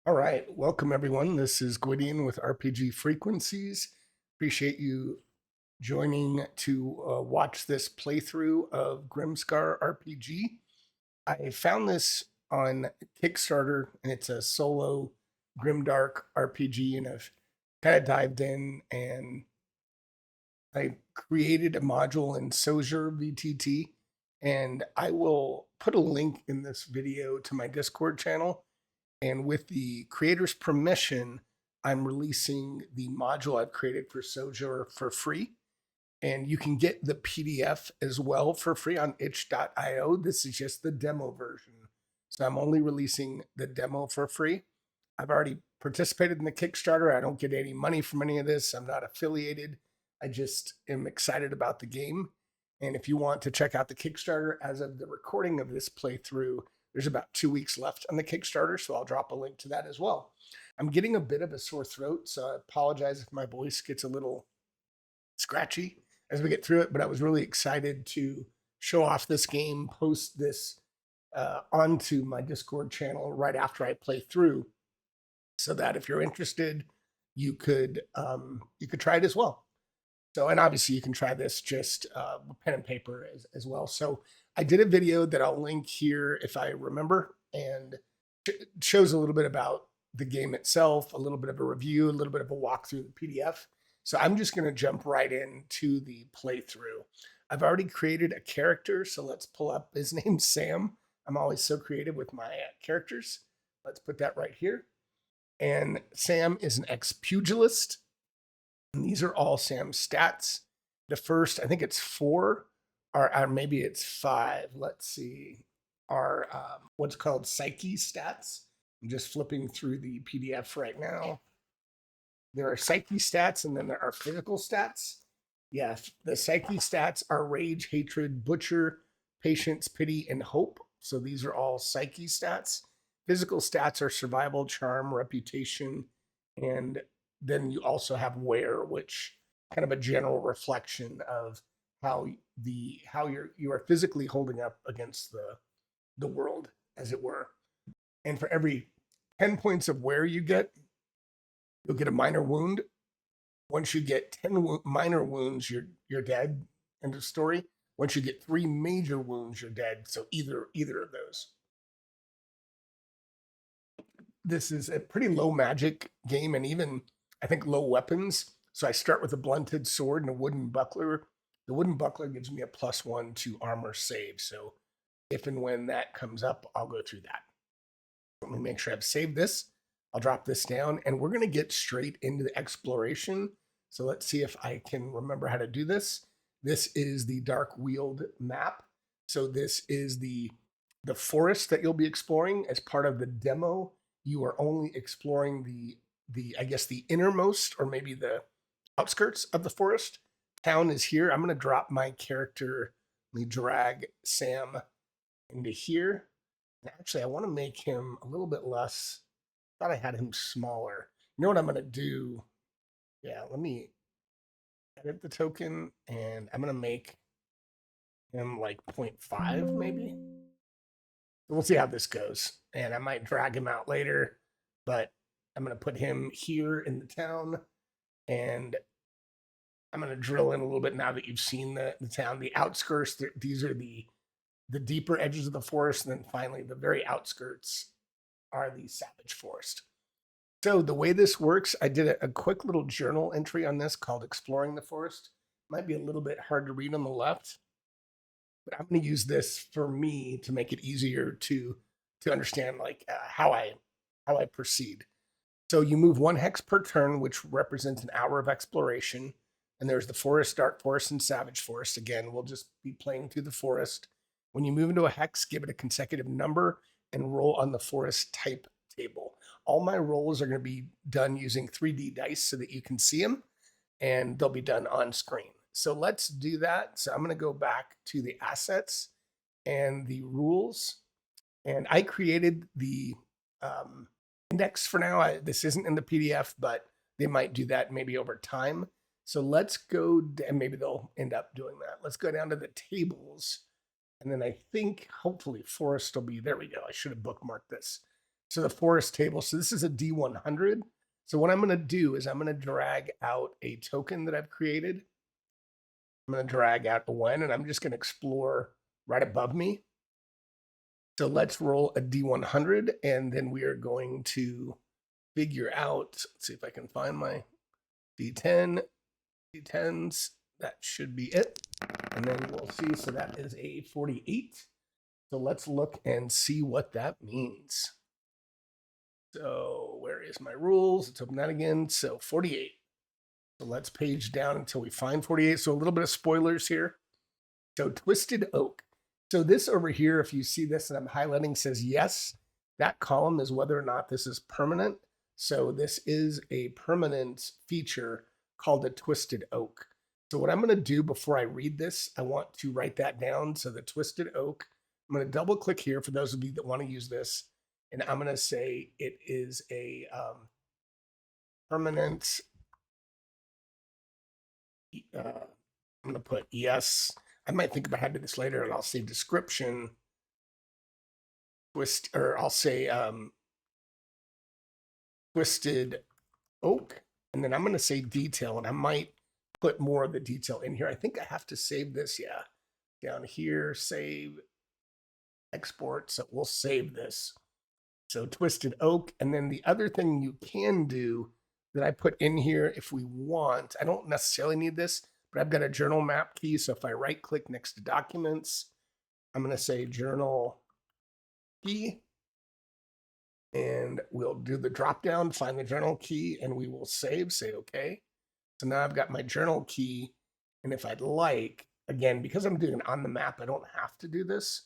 All right, welcome everyone. This is Gwydion with RPG Frequencies. Appreciate you joining to watch this playthrough of Grimscar RPG. I found this on Kickstarter, and it's a solo grimdark RPG, and I've kind of dived in and I created a module in SojourVTT, and I will put a link in this video to my Discord channel. And with the creator's permission, I'm releasing the module I've created for Sojourn for free. And you can get the PDF as well for free on itch.io. This is just the demo version. So I'm only releasing the demo for free. I've already participated in the Kickstarter. I don't get any money from any of this. I'm not affiliated. I just am excited about the game. And if you want to check out the Kickstarter as of the recording of this playthrough, there's about 2 weeks left on the Kickstarter, so I'll drop a link to that as well. I'm getting a bit of a sore throat, so I apologize if my voice gets a little scratchy as we get through it, but I was really excited to show off this game, post this onto my Discord channel right after I play through, so that if you're interested, you could try it as well. So, and obviously you can try this just with pen and paper as well. So I did a video that I'll link here if I remember, and it shows a little bit about the game itself, a little bit of a review, a little bit of a walk through the PDF. So I'm just going to jump right into the playthrough. I've already created a character, so let's pull up his name, Sam. I'm always so creative with my characters. Let's put that right here. And Sam is an ex-pugilist. And these are all Sam's stats. The first, I think it's 4, or maybe it's 5. Let's see, are what's called psyche stats. I'm just flipping through the PDF right now. There are psyche stats, and then there are physical stats. Yeah, the psyche stats are rage, hatred, butcher, patience, pity, and hope. So these are all psyche stats. Physical stats are survival, charm, reputation, and then you also have wear, which kind of a general reflection of how you are physically holding up against the world, as it were. And for every 10 points of wear you get, you'll get a minor wound. Once you get 10 minor wounds, you're dead. End of story. Once you get 3 major wounds, you're dead. So either of those. This is a pretty low magic game, and even I think low weapons. So I start with a blunted sword and a wooden buckler. The wooden buckler gives me a +1 to armor save. So if and when that comes up, I'll go through that. Let me make sure I've saved this. I'll drop this down, and we're going to get straight into the exploration. So let's see if I can remember how to do this. This is the Dark Weald map. So this is the forest that you'll be exploring as part of the demo. You are only exploring the I guess the innermost, or maybe the outskirts of the forest. Town is here. I'm going to drop my character. Let me drag Sam into here. And actually, I want to make him a little bit less. I thought I had him smaller. You know what I'm going to do? Yeah, let me edit the token, and I'm going to make him like 0.5 maybe. We'll see how this goes. And I might drag him out later, but I'm going to put him here in the town, and I'm going to drill in a little bit now that you've seen the town. The outskirts, these are the deeper edges of the forest, and then finally the very outskirts are the savage forest. So the way this works, I did a quick little journal entry on this called Exploring the Forest. Might be a little bit hard to read on the left, but I'm going to use this for me to make it easier to understand like how I proceed. So you move 1 hex per turn, which represents an hour of exploration. And there's the forest, dark forest, and savage forest. Again, we'll just be playing through the forest. When you move into a hex, give it a consecutive number and roll on the forest type table. All my rolls are going to be done using 3D dice so that you can see them, and they'll be done on screen. So let's do that. So I'm going to go back to the assets and the rules. And I created the index for now. This isn't in the PDF, but they might do that maybe over time. So let's go, and maybe they'll end up doing that. Let's go down to the tables. And then I think hopefully forest will be, there we go. I should have bookmarked this. So the forest table, so this is a D100. So what I'm going to do is I'm going to drag out a token that I've created. I'm going to drag out a one, and I'm just going to explore right above me. So let's roll a D100, and then we are going to figure out, let's see if I can find my D10, D10s. That should be it. And then we'll see. So that is a 48. So let's look and see what that means. So where is my rules? Let's open that again. So 48. So let's page down until we find 48. So a little bit of spoilers here. So Twisted Oak. So this over here, if you see this and I'm highlighting, says yes. That column is whether or not this is permanent. So this is a permanent feature called a Twisted Oak. So what I'm going to do before I read this, I want to write that down. So the Twisted Oak, I'm going to double click here for those of you that want to use this. And I'm going to say it is a permanent, I'm going to put yes. I might think about how to do this later, and I'll say description, twist, or I'll say Twisted Oak. And then I'm going to say detail, and I might put more of the detail in here. I think I have to save this, yeah. Down here, save, export. So we'll save this. So Twisted Oak. And then the other thing you can do that I put in here if we want, I don't necessarily need this, but I've got a journal map key. So if I right click next to documents, I'm going to say journal key. And we'll do the drop down, find the journal key, and we will save, say okay. So now I've got my journal key. And if I'd like, again, because I'm doing it on the map, I don't have to do this,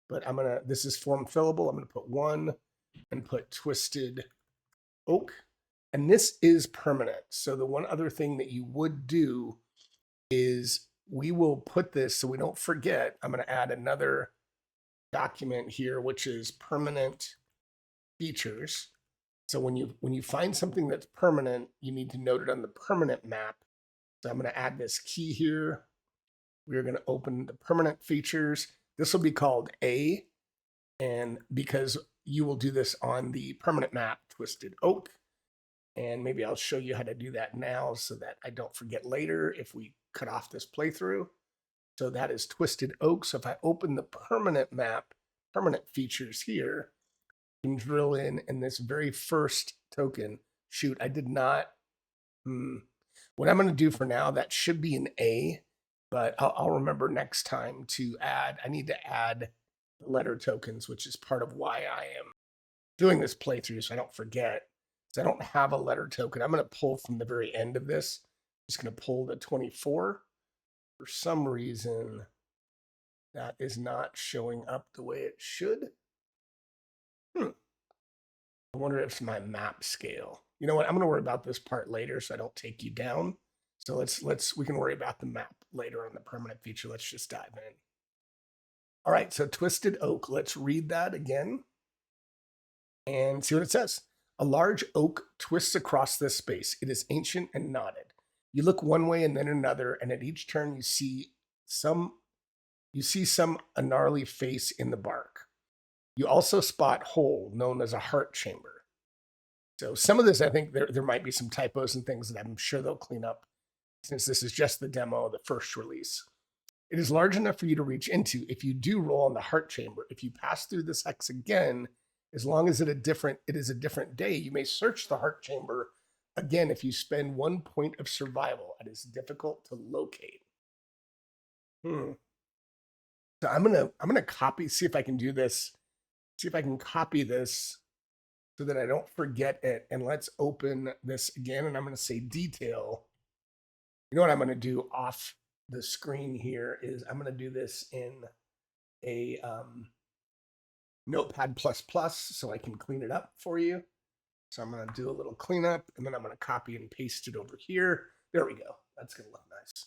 but this is form fillable. I'm going to put 1 and put Twisted Oak. And this is permanent. So the one other thing that you would do is we will put this so we don't forget. I'm going to add another document here, which is permanent features. So when you find something that's permanent, you need to note it on the permanent map. So I'm going to add this key here. We're going to open the permanent features. This will be called A, and because you will do this on the permanent map, Twisted Oak. And maybe I'll show you how to do that now so that I don't forget later if we cut off this playthrough. So that is Twisted Oak. So if I open the permanent map, permanent features here, you can drill in this very first token. Shoot, I did not. What I'm going to do for now, that should be an A, but I'll remember next time to add. I need to add the letter tokens, which is part of why I am doing this playthrough so I don't forget. So I don't have a letter token. I'm going to pull from the very end of this. I'm just going to pull the 24. For some reason, that is not showing up the way it should. I wonder if it's my map scale. You know what? I'm going to worry about this part later so I don't take you down. So we can worry about the map later on the permanent feature. Let's just dive in. All right, so Twisted Oak. Let's read that again and see what it says. A large oak twists across this space. It is ancient and knotted. You look one way and then another, and at each turn you see a gnarly face in the bark. You also spot hole known as a heart chamber. So some of this, I think there might be some typos and things that I'm sure they'll clean up since this is just the demo, the first release. It is large enough for you to reach into if you do roll on the heart chamber. If you pass through this hex again, as long as it is a different day, you may search the heart chamber again if you spend 1 point of survival. It is difficult to locate. So I'm gonna copy, see if I can do this. See if I can copy this so that I don't forget it. And let's open this again. And I'm going to say detail. You know what I'm going to do off the screen here is I'm going to do this in a Notepad++ so I can clean it up for you. So I'm going to do a little cleanup and then I'm going to copy and paste it over here. There we go. That's going to look nice.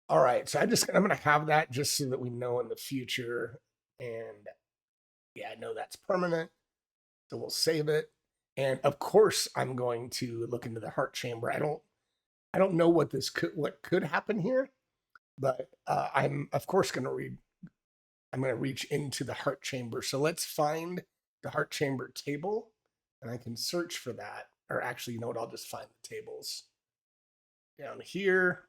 All right. So I'm going to have that just so that we know in the future. And yeah, I know that's permanent. So we'll save it. And of course, I'm going to look into the heart chamber. I don't know what could happen here, but I'm of course going to reach into the heart chamber. So let's find the heart chamber table, and I can search for that. Or actually, you know what? I'll just find the tables down here,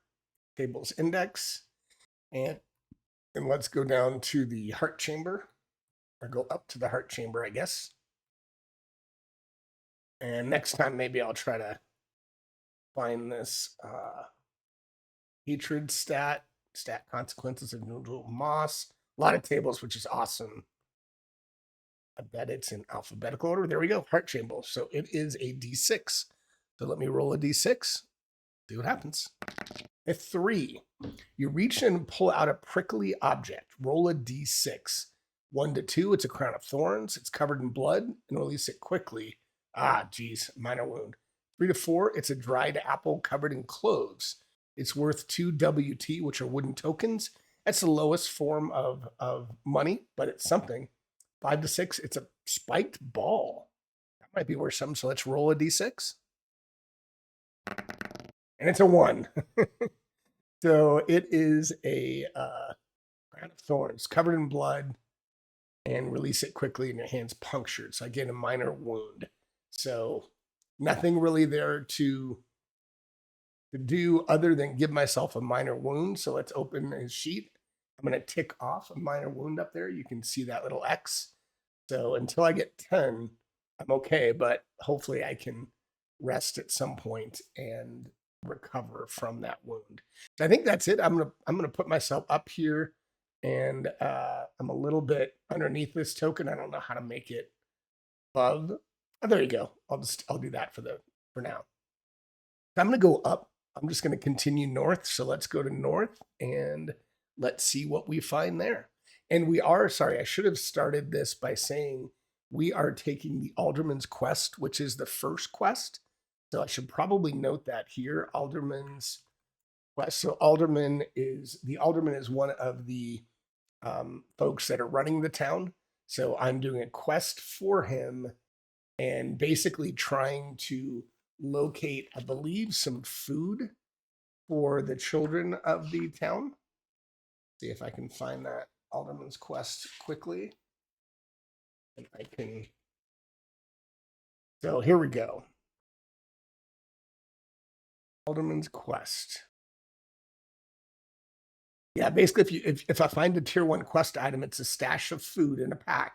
tables index, and let's go down to the heart chamber, or go up to the heart chamber, I guess. And next time, maybe I'll try to find this hatred stat consequences of neutral moss. A lot of tables, which is awesome. I bet it's in alphabetical order. There we go, heart chamber. So it is a D6. So let me roll a D6, see what happens. A 3. You reach and pull out a prickly object. Roll a D6. 1 to 2, it's a crown of thorns. It's covered in blood, and release it quickly. Ah, geez, minor wound. 3 to 4, it's a dried apple covered in cloves. It's worth 2 WT, which are wooden tokens. That's the lowest form of money, but it's something. 5 to 6, it's a spiked ball. That might be worth something, so let's roll a D6. And it's a 1. So it is a crown of thorns covered in blood, and release it quickly, and your hand's punctured. So I get a minor wound. So nothing really there to do other than give myself a minor wound. So let's open his sheet. I'm going to tick off a minor wound up there. You can see that little X. So until I get 10, I'm okay, but hopefully I can rest at some point and recover from that wound. So I think that's it. I'm gonna put myself up here, and I'm a little bit underneath this token. I don't know how to make it above. Oh, there you go. I'll do that for now. I'm gonna go up. I'm just gonna continue north. So let's go to north and let's see what we find there. And we are, sorry, I should have started this by saying we are taking the Alderman's Quest, which is the first quest. So I should probably note that here, Alderman's Quest. So the Alderman is one of the folks that are running the town. So I'm doing a quest for him and basically trying to locate, I believe, some food for the children of the town. See if I can find that Alderman's Quest quickly. And I can. So here we go. Alderman's Quest. Yeah, basically, if I find a tier 1 quest item, it's a stash of food in a pack,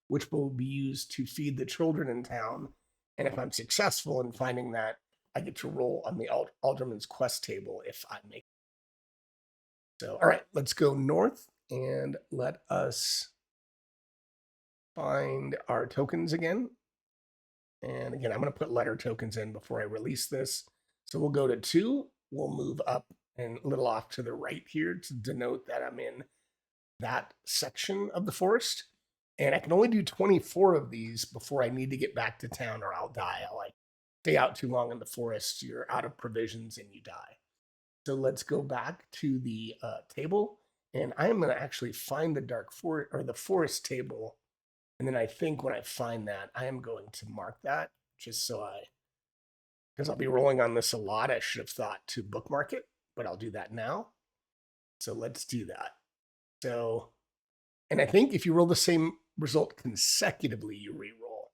which will be used to feed the children in town. And if I'm successful in finding that, I get to roll on the Alderman's Quest table if I make it. So, all right, let's go north and let us find our tokens again. And again, I'm going to put letter tokens in before I release this. So we'll go to 2. We'll move up and a little off to the right here to denote that I'm in that section of the forest. And I can only do 24 of these before I need to get back to town, or I'll die. I'll stay out too long in the forest. You're out of provisions and you die. So let's go back to the table, and I am going to actually find the dark forest, or the forest table. And then I think when I find that, I am going to mark that just so because I'll be rolling on this a lot. I should have thought to bookmark it, but I'll do that now. So let's do that. So, and I think if you roll the same result consecutively, you re-roll.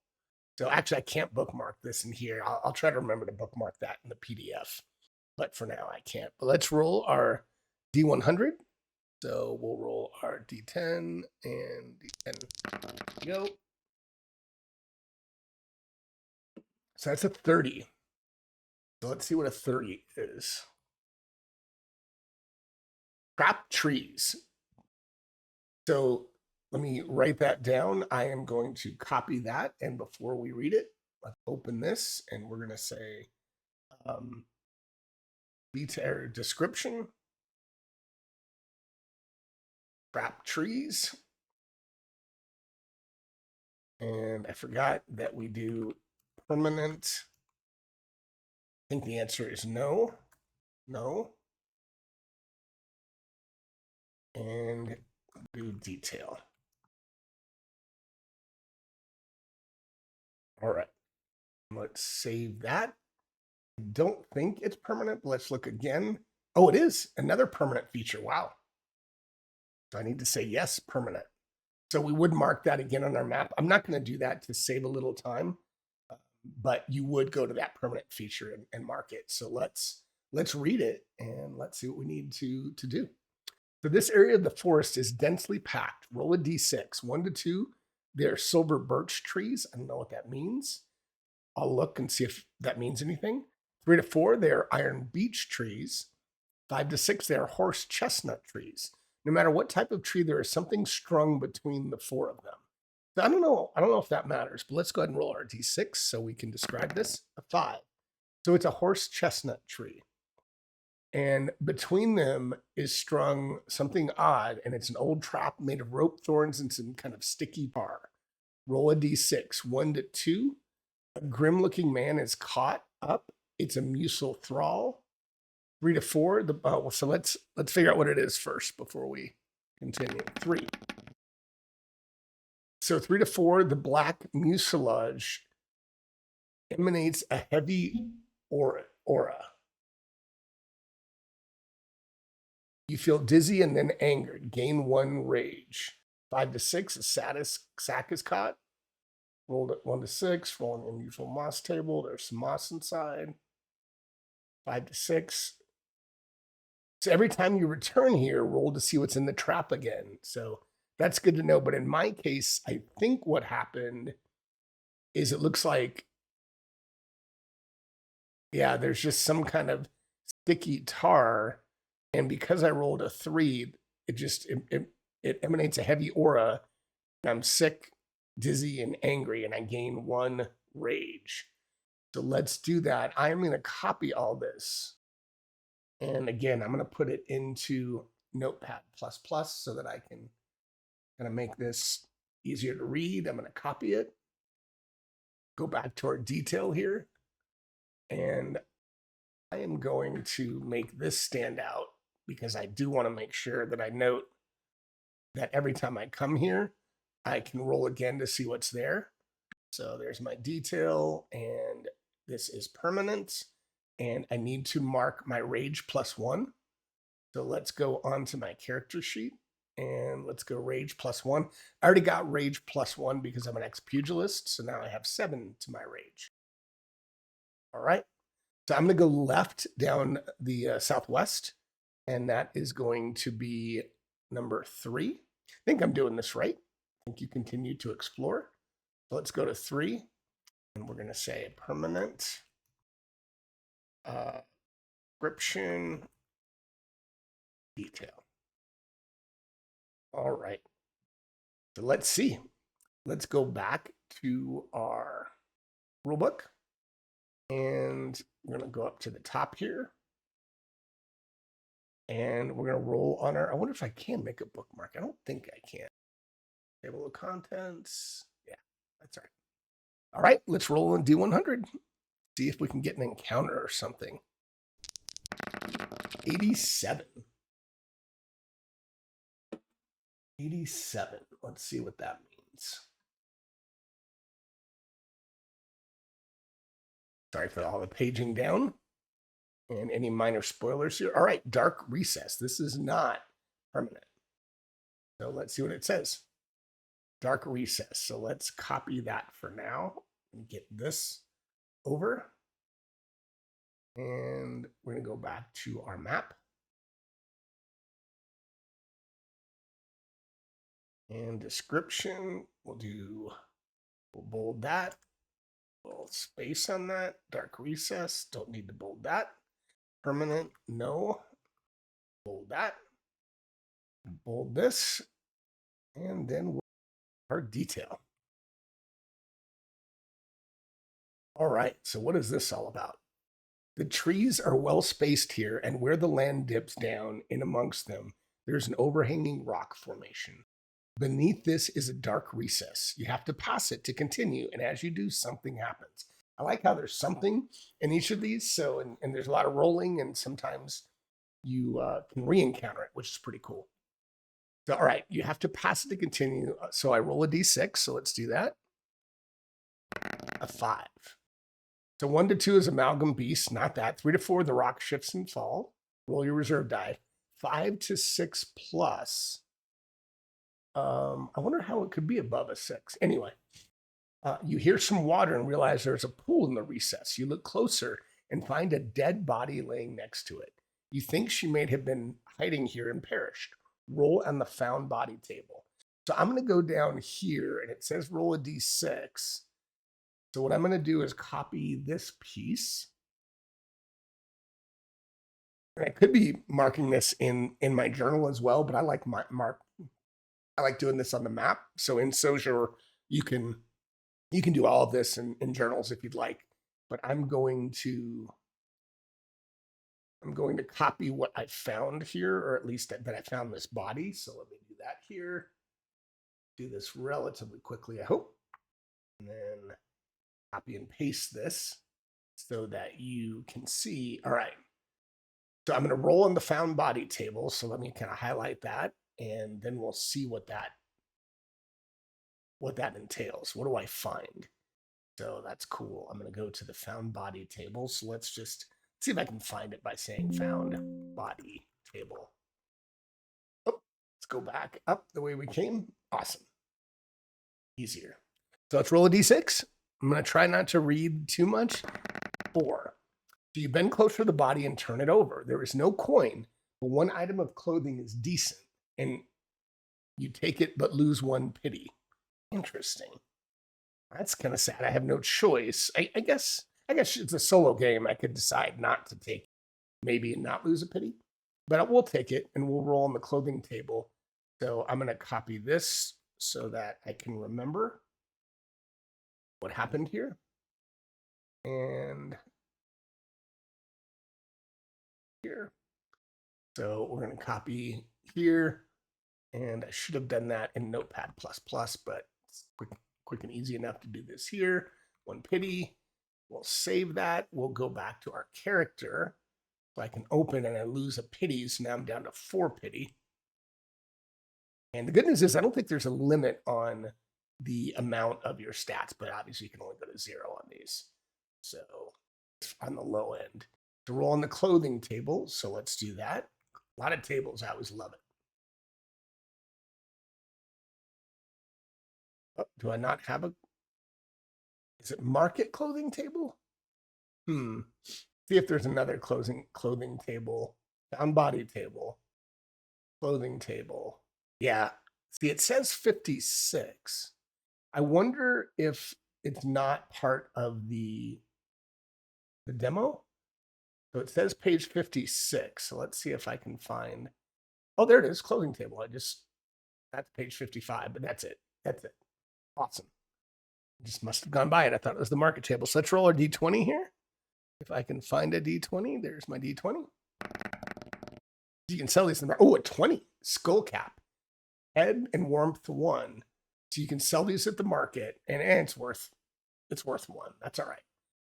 So actually, I can't bookmark this in here. I'll try to remember to bookmark that in the PDF. But for now, I can't. But let's roll our D100. So we'll roll our D10 and D10. Go. So that's a 30. So let's see what a 30 is. Crop trees. So let me write that down. I am going to copy that. And before we read it, let's open this. And we're going to say detail description. Crop trees. And I forgot that we do permanent. I think the answer is no. No. And do detail. All right. Let's save that. I don't think it's permanent. Let's look again. Oh, it is another permanent feature. Wow. So I need to say yes, permanent. So we would mark that again on our map. I'm not going to do that to save a little time, but you would go to that permanent feature and mark it. So let's read it and let's see what we need to do. So this area of the forest is densely packed. Roll a d6. 1 to 2, they're silver birch trees. I don't know what that means. I'll look and see if that means anything. 3 to 4, they're iron beech trees. 5 to 6, they're horse chestnut trees. No matter what type of tree, there is something strung between the 4 of them. So I don't know if that matters, but let's go ahead and roll our d6 so we can describe this. A 5. So it's a horse chestnut tree. And between them is strung something odd, and it's an old trap made of rope, thorns, and some kind of sticky tar. Roll a d6. 1 to 2, a grim-looking man is caught up. It's a musil thrall. 3 to 4, so let's figure out what it is first before we continue. 3. So 3 to 4, the black mucilage emanates a heavy aura. You feel dizzy and then angered. Gain 1 rage. 5 to 6, a sack is caught. Rolled at 1 to 6, roll an unusual moss table. There's some moss inside. 5 to 6. So every time you return here, roll to see what's in the trap again. So that's good to know. But in my case, I think what happened is it looks like, yeah, there's just some kind of sticky tar. And because I rolled a 3, it emanates a heavy aura. And I'm sick, dizzy, and angry, and I gain 1 rage. So let's do that. I'm going to copy all this. And again, I'm going to put it into Notepad++ so that I can kind of make this easier to read. I'm going to copy it, go back to our detail here, and I am going to make this stand out because I do want to make sure that I note that every time I come here, I can roll again to see what's there. So there's my detail, and this is permanent. And I need to mark my rage +1. So let's go on to my character sheet and let's go rage +1. I already got rage +1 because I'm an ex-pugilist. So now I have 7 to my rage. All right. So I'm going to go left down the southwest, and that is going to be number 3. I think I'm doing this right. I think you continue to explore. So let's go to 3, and we're going to say permanent. Description detail. All right. So let's see. Let's go back to our rulebook, and we're going to go up to the top here, and we're going to roll on our. I wonder if I can make a bookmark. I don't think I can. Table of contents. Yeah, that's all right. All right, let's roll on D100. See if we can get an encounter or something. 87. 87. Let's see what that means. Sorry for all the paging down and any minor spoilers here. All right, Dark Recess. This is not permanent. So let's see what it says. Dark Recess. So let's copy that for now and get this over. And we're going to go back to our map. And description, we'll bold that. We'll space on that. Dark Recess, don't need to bold that. Permanent, no. Bold that. Bold this. And then we'll our detail. All right, so what is this all about? The trees are well spaced here, and where the land dips down in amongst them, there's an overhanging rock formation. Beneath this is a dark recess. You have to pass it to continue, and as you do, something happens. I like how there's something in each of these, so and there's a lot of rolling, and sometimes you can re-encounter it, which is pretty cool. So, all right, you have to pass it to continue. So I roll a d6, so let's do that. A 5. So 1 to 2 is Amalgam Beast, not that. 3 to 4, the rock shifts and fall. Roll your reserve die. 5 to 6 plus I wonder how it could be above a 6. Anyway, you hear some water and realize there's a pool in the recess. You look closer and find a dead body laying next to it. You think she may have been hiding here and perished. Roll on the found body table. So I'm going to go down here, and it says roll a d6. So what I'm going to do is copy this piece. And I could be marking this in my journal as well, but I like I like doing this on the map. So in Sojur, you can do all of this in journals if you'd like. But I'm going to copy what I found here, or at least that I found this body. So let me do that here. Do this relatively quickly, I hope. And then copy and paste this so that you can see. All right. So I'm going to roll on the found body table. So let me kind of highlight that, and then we'll see what that entails. What do I find? So that's cool. I'm going to go to the found body table. So let's just see if I can find it by saying found body table. Oh, let's go back up the way we came. Awesome. Easier. So let's roll a d6. I'm going to try not to read too much. 4. So you bend closer to the body and turn it over. There is no coin, but one item of clothing is decent, and you take it but lose 1 pity. Interesting. That's kind of sad. I have no choice. I guess it's a solo game. I could decide not to take it, maybe, and not lose a pity. But we'll take it, and we'll roll on the clothing table. So I'm going to copy this so that I can remember what happened here. And here. So we're going to copy here. And I should have done that in Notepad++, but it's quick and easy enough to do this here. 1 pity. We'll save that. We'll go back to our character. So I can open and I lose a pity. So now I'm down to 4 pity. And the good news is I don't think there's a limit on the amount of your stats, but obviously you can only go to 0 on these. So it's on the low end. To roll on the clothing table. So let's do that. A lot of tables. I always love it. Oh, do I not have a... Is it market clothing table? See if there's another clothing table. Found body table. Clothing table. Yeah. See, it says 56. I wonder if it's not part of the demo. So it says page 56. So let's see if I can find... Oh, there it is. Clothing table. That's page 55, but that's it. That's it. Awesome. Just must have gone by it. I thought it was the market table. So let's roll our D20 here. If I can find a D20, there's my D20. You can sell these in the market. Oh, a 20. Skull cap. Head and warmth 1. So you can sell these at the market, and it's worth 1. That's all right.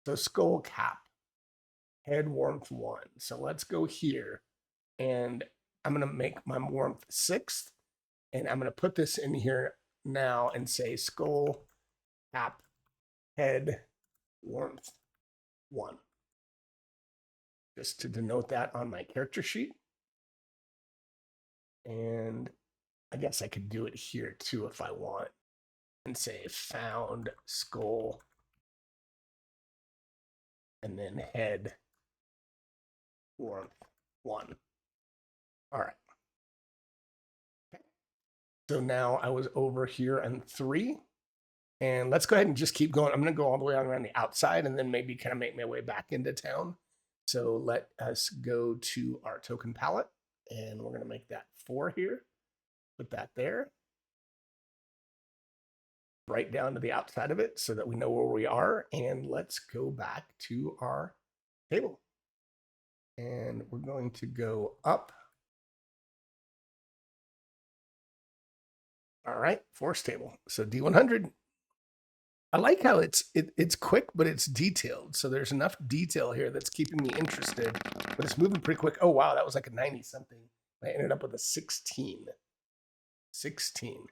So skull cap. Head warmth 1. So let's go here. And I'm going to make my warmth 6th. And I'm going to put this in here now and say skull cap head warmth 1, just to denote that on my character sheet. And I guess I could do it here too if I want, and say found skull and then head warmth 1. All right. So now I was over here on 3, and let's go ahead and just keep going. I'm going to go all the way around the outside and then maybe kind of make my way back into town. So let us go to our token palette, and we're going to make that 4 here. Put that there. Right down to the outside of it so that we know where we are. And let's go back to our table. And we're going to go up. All right, force table. So D100. I like how it's quick, but it's detailed. So there's enough detail here that's keeping me interested, but it's moving pretty quick. Oh, wow, that was like a 90-something. I ended up with a 16. 16.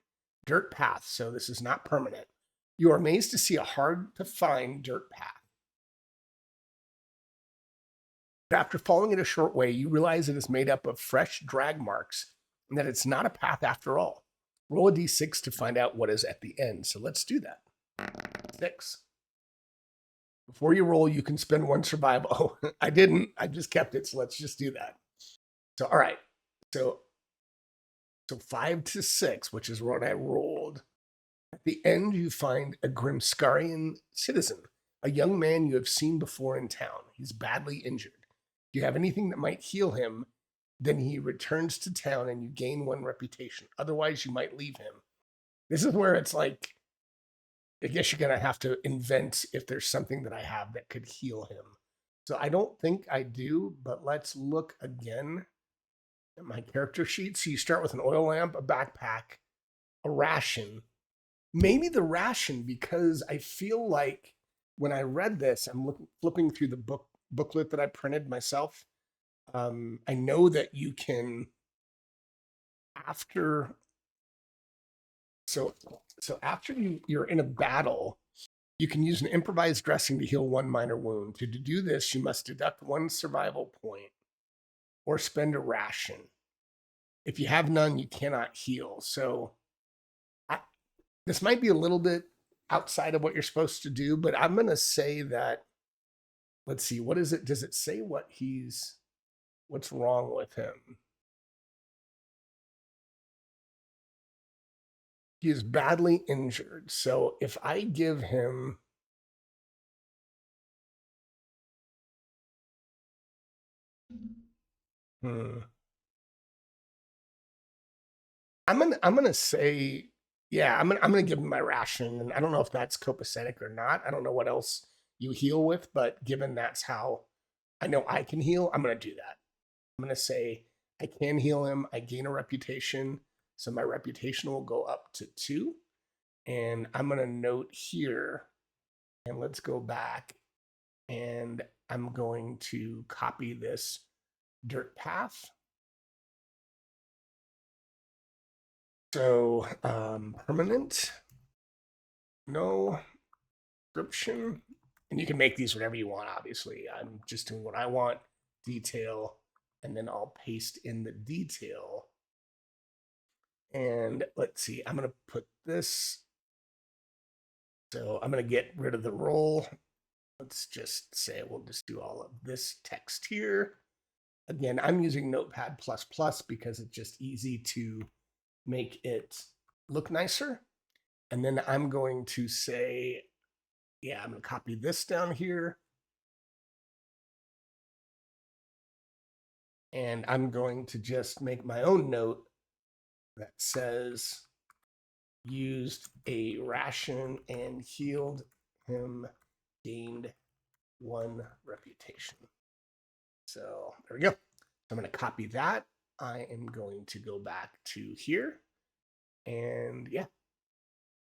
Dirt path, so this is not permanent. You are amazed to see a hard-to-find dirt path. After following it a short way, you realize it is made up of fresh drag marks and that it's not a path after all. roll a d6 to find out what is at the end. So let's do that. 6. Before you roll, you can spend 1 survival. Oh, I didn't. I just kept it. So let's just do that. So, all right. So 5 to 6, which is what I rolled. At the end, you find a Grimscarian citizen, a young man you have seen before in town. He's badly injured. If you have anything that might heal him, then he returns to town and you gain 1 reputation. Otherwise, you might leave him. This is where it's like, I guess you're going to have to invent if there's something that I have that could heal him. So I don't think I do, but let's look again at my character sheet. So you start with an oil lamp, a backpack, a ration. Maybe the ration, because I feel like when I read this, I'm flipping through the booklet that I printed myself. I know that you can, after you're in a battle, you can use an improvised dressing to heal 1 minor wound. To do this, you must deduct 1 survival point or spend a ration. If you have none, you cannot heal. So this might be a little bit outside of what you're supposed to do, but I'm going to say that, let's see, what is it? Does it say what's wrong with him? He is badly injured. So if I give him, I'm gonna say, yeah, I'm gonna give him my ration, and I don't know if that's copacetic or not. I don't know what else you heal with, but given that's how I know I can heal, I'm gonna do that. I'm gonna say I can heal him. I gain a reputation, so my reputation will go up to 2. And I'm gonna note here, and let's go back, and I'm going to copy this dirt path. So permanent, no description, and you can make these whatever you want. Obviously, I'm just doing what I want. Detail, and then I'll paste in the detail. And let's see, I'm gonna put this. So I'm gonna get rid of the roll. Let's just say we'll just do all of this text here. Again, I'm using Notepad++ because it's just easy to make it look nicer. And then I'm going to say, yeah, I'm going to copy this down here. And I'm going to just make my own note that says, used a ration and healed him, gained 1 reputation. So there we go. I'm going to copy that. I am going to go back to here. And yeah,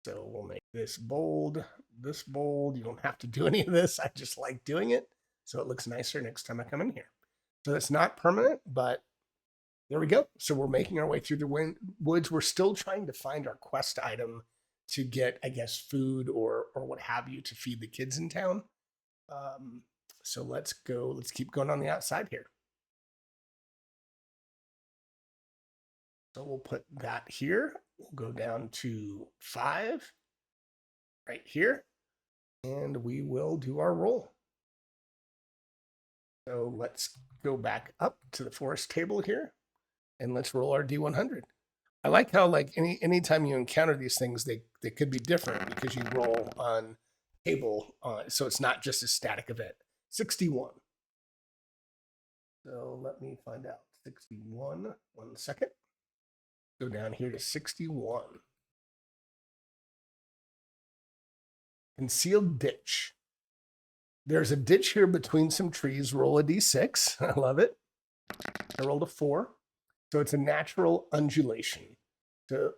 so we'll make this bold, this bold. You don't have to do any of this. I just like doing it so it looks nicer next time I come in here. So it's not permanent, but there we go. So we're making our way through the woods. We're still trying to find our quest item to get, I guess, food or what have you to feed the kids in town. So let's go. Let's keep going on the outside here. So we'll put that here. We'll go down to 5 right here, and we will do our roll. So let's go back up to the forest table here, and let's roll our D100. I like how, like, anytime you encounter these things, they could be different because you roll on table, so it's not just a static event. 61. So let me find out. 61. 1 second. Go down here to 61. Concealed ditch. There's a ditch here between some trees. Roll a d6. I love it. I rolled a 4. So it's a natural undulation.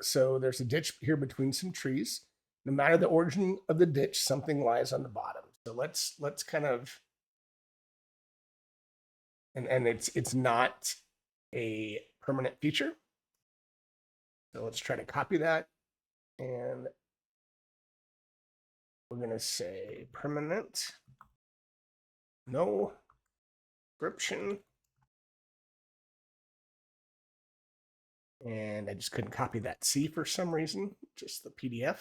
So there's a ditch here between some trees. No matter the origin of the ditch, something lies on the bottom. So let's kind of, and it's not a permanent feature. So let's try to copy that. And we're going to say permanent, no description. And I just couldn't copy that C for some reason, just the PDF.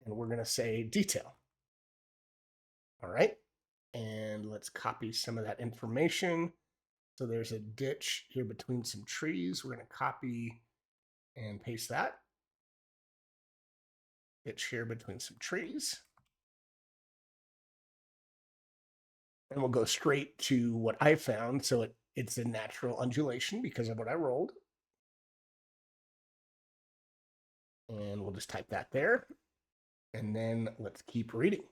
And we're going to say detail. All right. And let's copy some of that information. So there's a ditch here between some trees. We're going to copy and paste that. Ditch here between some trees. And we'll go straight to what I found. So it's a natural undulation because of what I rolled. And we'll just type that there. And then let's keep reading.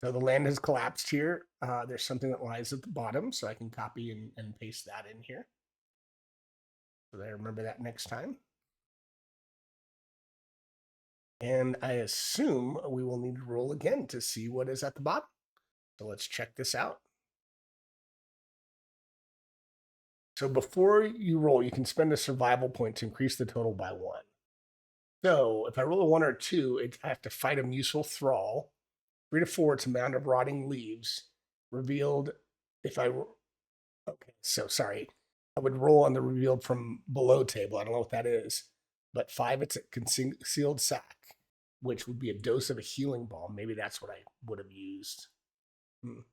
So the land has collapsed here. There's something that lies at the bottom, so I can copy and paste that in here. So I remember that next time. And I assume we will need to roll again to see what is at the bottom. So let's check this out. So before you roll, you can spend a survival point to increase the total by 1. So if I roll a 1 or 2, I have to fight a useful thrall. 3 to 4, it's a mound of rotting leaves. Revealed if I... Okay, so sorry. I would roll on the revealed from below table. I don't know what that is. But 5, it's a concealed sack, which would be a dose of a healing balm. Maybe that's what I would have used. I'm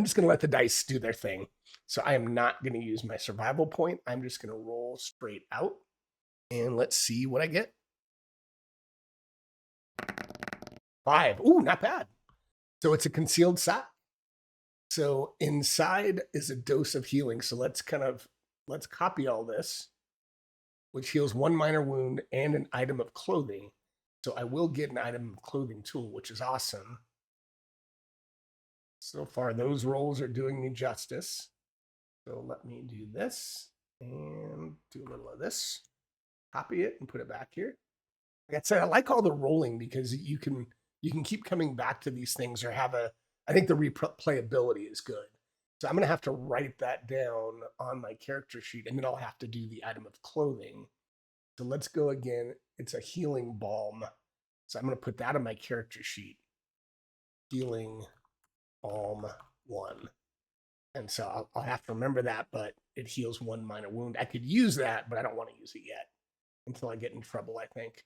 just going to let the dice do their thing. So I am not going to use my survival point. I'm just going to roll straight out. And let's see what I get. 5. Ooh, not bad. So it's a concealed sack. So inside is a dose of healing. So let's copy all this, which heals 1 minor wound and an item of clothing. So I will get an item of clothing tool, which is awesome. So far, those rolls are doing me justice. So let me do this and do a little of this. Copy it and put it back here. Like I said, I like all the rolling because you can keep coming back to these things or have I think the replayability is good. So I'm going to have to write that down on my character sheet, and then I'll have to do the item of clothing. So let's go again. It's a healing balm. So I'm going to put that on my character sheet. Healing balm 1. And so I'll have to remember that, but it heals 1 minor wound. I could use that, but I don't want to use it yet until I get in trouble, I think.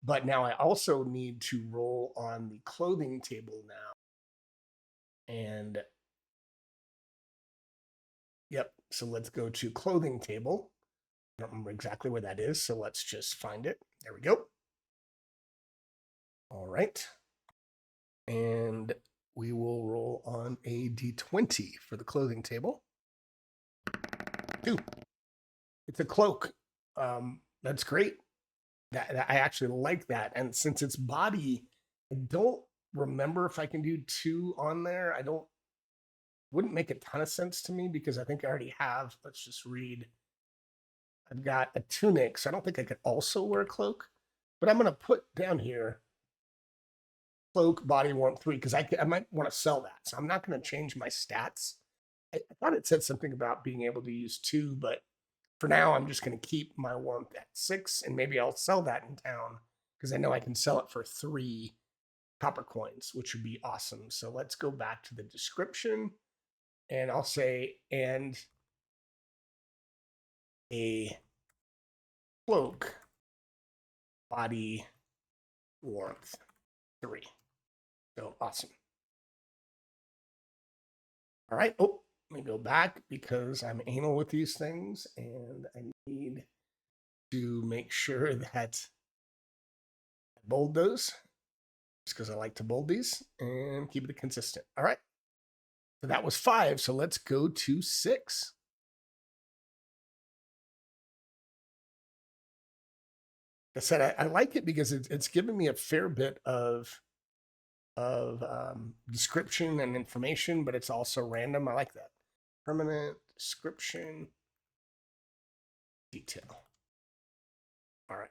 But now I also need to roll on the clothing table now. And yep, so let's go to clothing table. I don't remember exactly where that is, so let's just find it. There we go. All right. And we will roll on a d20 for the clothing table. 2. It's a cloak. That's great. That I actually like that. And since it's body, I don't remember if I can do 2 on there. Wouldn't make a ton of sense to me because I think I already have. Let's just read. I've got a tunic, so I don't think I could also wear a cloak. But I'm going to put down here cloak, body warmth 3, because I might want to sell that. So I'm not going to change my stats. I thought it said something about being able to use 2, but for now, I'm just going to keep my warmth at 6, and maybe I'll sell that in town because I know I can sell it for 3 copper coins, which would be awesome. So let's go back to the description, and I'll say, and a cloak, body warmth 3. So awesome. All right. Oh, let me go back because I'm anal with these things and I need to make sure that I bold those just because I like to bold these and keep it consistent. All right. So that was 5. So let's go to 6. I said I like it because it's giving me a fair bit of description and information, but it's also random. I like that. Permanent description detail. All right.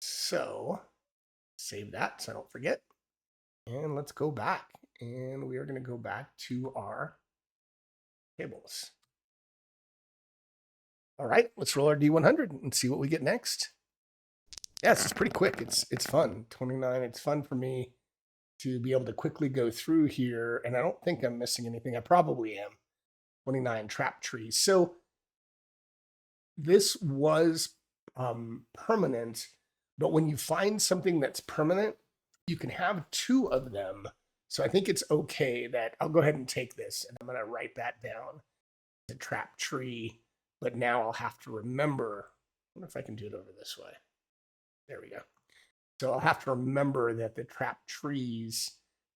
So save that so I don't forget. And let's go back. And we are going to go back to our tables. All right, let's roll our D100 and see what we get next. Yes, it's pretty quick. It's fun. 29. It's fun for me to be able to quickly go through here. And I don't think I'm missing anything. I probably am. 29 trap trees. So this was permanent, but when you find something that's permanent, you can have two of them. So I think it's okay that I'll go ahead and take this and I'm going to write that down. The trap tree, but now I'll have to remember. I wonder if I can do it over this way. There we go. So I'll have to remember that the trap trees,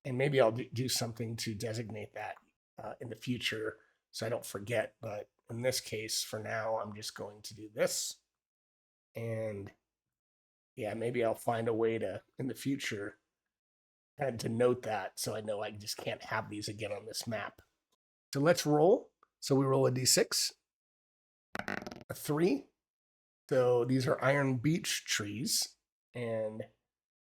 and maybe I'll do something to designate that in the future so I don't forget. But in this case, for now, I'm just going to do this. And yeah, maybe I'll find a way to, in the future, kind of to note that so I know I just can't have these again on this map. So let's roll. So we roll a d6, a 3. So these are iron beech trees, and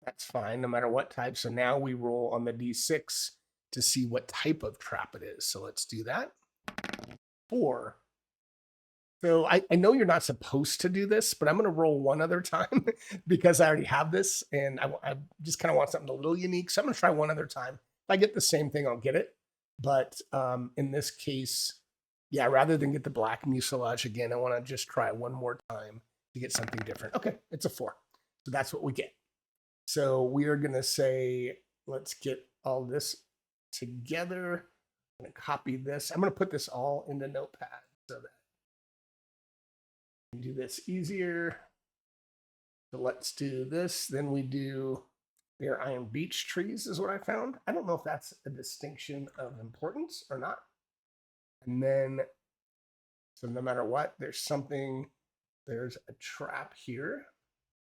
that's fine no matter what type. So now we roll on the d6 to see what type of trap it is. So let's do that. 4. So I know you're not supposed to do this, but I'm going to roll one other time because I already have this, and I just kind of want something a little unique. So I'm going to try one other time. If I get the same thing, I'll get it. But in this case, yeah, rather than get the black mucilage again, I want to just try one more time to get something different. Okay, it's a 4. So that's what we get. So we are going to say, let's get all this together. I'm going to copy this. I'm going to put this all into Notepad so that I can do this easier. So let's do this. Then we do their iron beech trees is what I found. I don't know if that's a distinction of importance or not. And then, so no matter what, there's a trap here.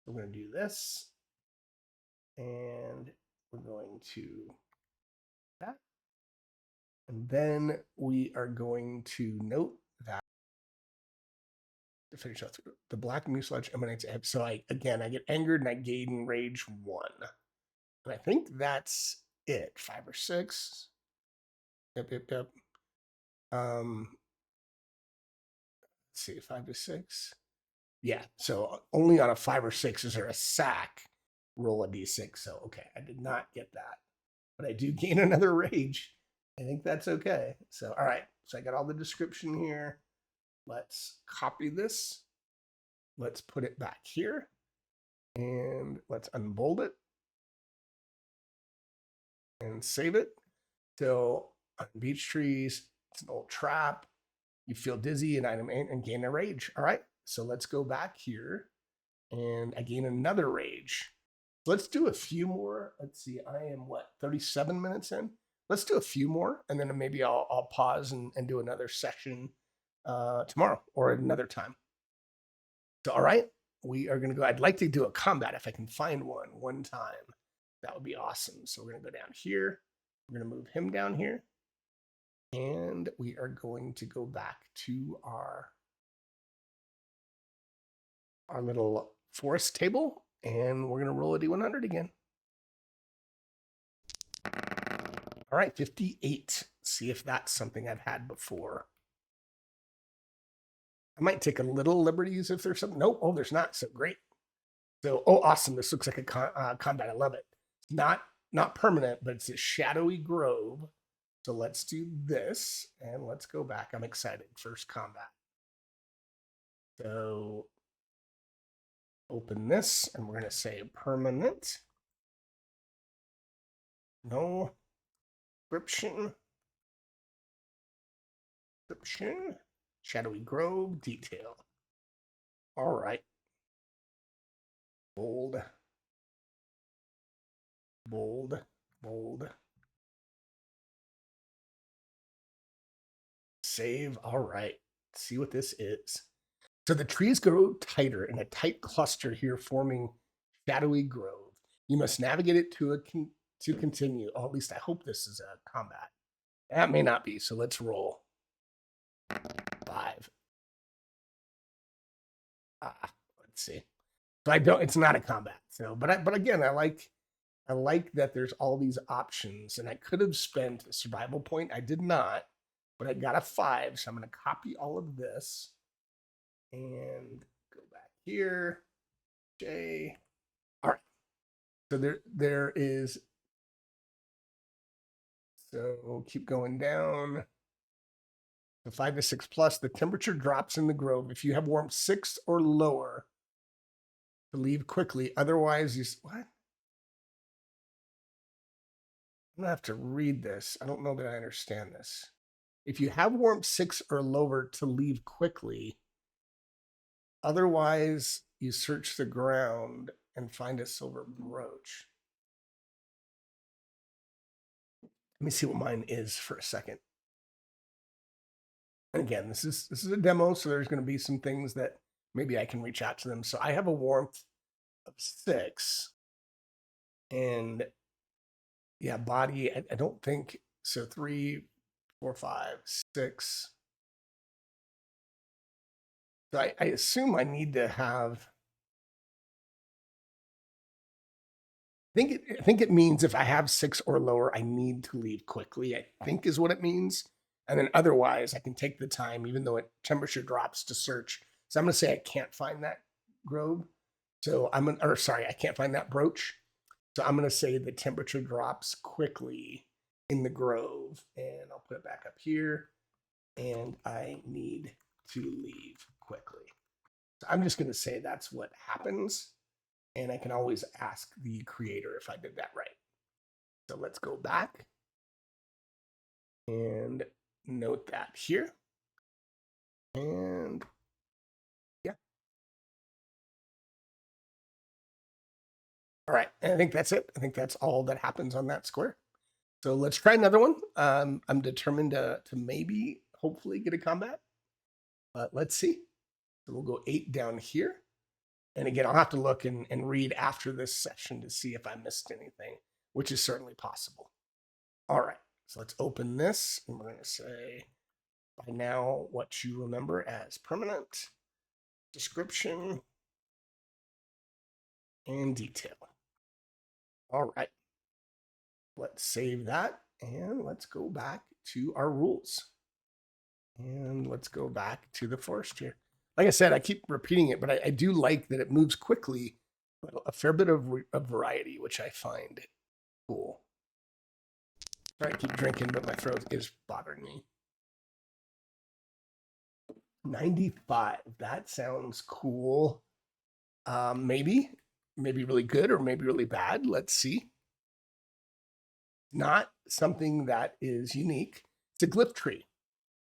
We're going to do this. And we're going to that. And then we are going to note that to finish off the black mucilage emanates. So I get angered and I gain rage 1. And I think that's it. 5 or 6. Yep. Let's see, 5 to 6. Yeah, so only on a 5 or 6 is there a sack. Roll a d6. So okay, I did not get that, but I do gain another rage. I think that's okay. So all right, so I got all the description here. Let's copy this. Let's put it back here, and let's unbold it and save it. So on beech trees, it's an old trap. You feel dizzy and gain a rage. All right, so let's go back here, and I gain another rage. Let's do a few more. Let's see, I am 37 minutes in? Let's do a few more, and then maybe I'll pause and do another session tomorrow or at another time. So, all right, we are going to go. I'd like to do a combat if I can find one time. That would be awesome. So we're going to go down here. We're going to move him down here. And we are going to go back to our little forest table, and we're going to roll a D100 again. All right, 58. See if that's something I've had before. I might take a little liberties if there's something. Nope, oh, there's not. So great. So, oh, awesome. This looks like a combat. I love it. Not permanent, but it's a shadowy grove. So let's do this, and let's go back. I'm excited. First combat. So open this, and we're going to say permanent. No description. Shadowy grove detail. All right. Bold. Save. All right. See what this is. So the trees grow tighter in a tight cluster here, forming shadowy grove. You must navigate it to continue. Or at least I hope this is a combat. That may not be. So let's roll. 5. Let's see. So it's not a combat. So, but again, I like that there's all these options, and I could have spent a survival point. I did not, but I got a 5. So I'm going to copy all of this and go back here. J. All right. So there is. So keep going down. So 5 to 6 plus, the temperature drops in the grove. If you have warmth 6 or lower, to leave quickly. Otherwise, what? I'm gonna have to read this. I don't know that I understand this. If you have warmth 6 or lower, to leave quickly. Otherwise, you search the ground and find a silver brooch. Let me see what mine is for a second. And again, this is a demo, so there's going to be some things that maybe I can reach out to them. So I have a warmth of 6, and yeah, body. I don't think so. 3, 4, 5, 6. So I assume I need to have. I think it means if I have 6 or lower, I need to leave quickly. I think is what it means. And then otherwise, I can take the time, even though temperature drops, to search. So I'm going to say I can't find that grove. So I can't find that brooch. So I'm going to say the temperature drops quickly in the grove, and I'll put it back up here. And I need to leave quickly. So I'm just going to say that's what happens. And I can always ask the creator if I did that right. So let's go back and note that here. And yeah. All right. And I think that's it. I think that's all that happens on that square. So let's try another one. I'm determined to maybe, hopefully, get a combat. But let's see. So we'll go 8 down here. And again, I'll have to look and read after this session to see if I missed anything, which is certainly possible. All right, so let's open this. And we're going to say, by now, what you remember as permanent, description, and detail. All right, let's save that. And let's go back to our rules. And let's go back to the forest here. Like I said, I keep repeating it, but I do like that it moves quickly, but a fair bit of variety, which I find cool. Try to keep drinking, but my throat is bothering me. 95. That sounds cool. Maybe really good or maybe really bad. Let's see. Not something that is unique. It's a glyph tree.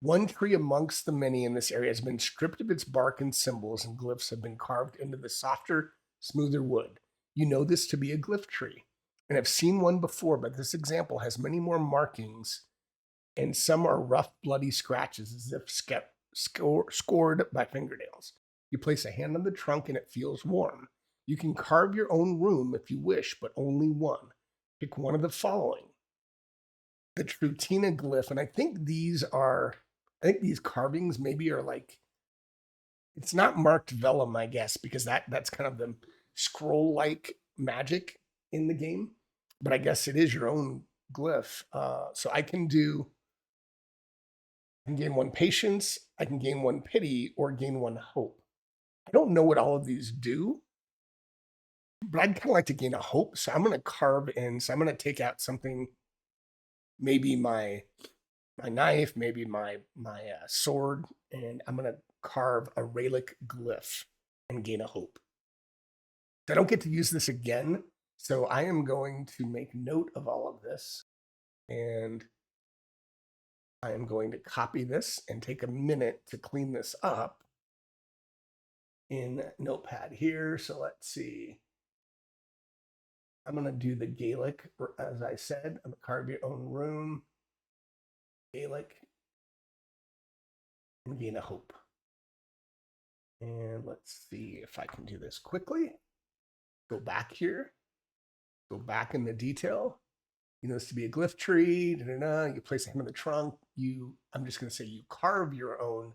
One tree amongst the many in this area has been stripped of its bark and symbols, and glyphs have been carved into the softer, smoother wood. You know this to be a glyph tree, and have seen one before, but this example has many more markings, and some are rough, bloody scratches as if scored by fingernails. You place a hand on the trunk and it feels warm. You can carve your own room if you wish, but only one. Pick one of the following. The Trutina glyph, and I think these carvings maybe are like, it's not marked vellum, I guess, because that's kind of the scroll-like magic in the game. But I guess it is your own glyph. So I can gain 1 patience, I can gain 1 pity, or gain 1 hope. I don't know what all of these do, but I'd kind of like to gain a hope. So I'm going to carve in. So I'm going to take out something, maybe my knife, maybe my sword, and I'm going to carve a relic glyph and gain a hope. I don't get to use this again, so I am going to make note of all of this, and I am going to copy this and take a minute to clean this up in Notepad here. So let's see. I'm going to do the Gaelic, as I said. I'm going to carve your own room, Gaelic, and gain a hope. And let's see if I can do this quickly. Go back here. Go back in the detail. You know this to be a glyph tree. You place a hand on the trunk. I'm just going to say you carve your own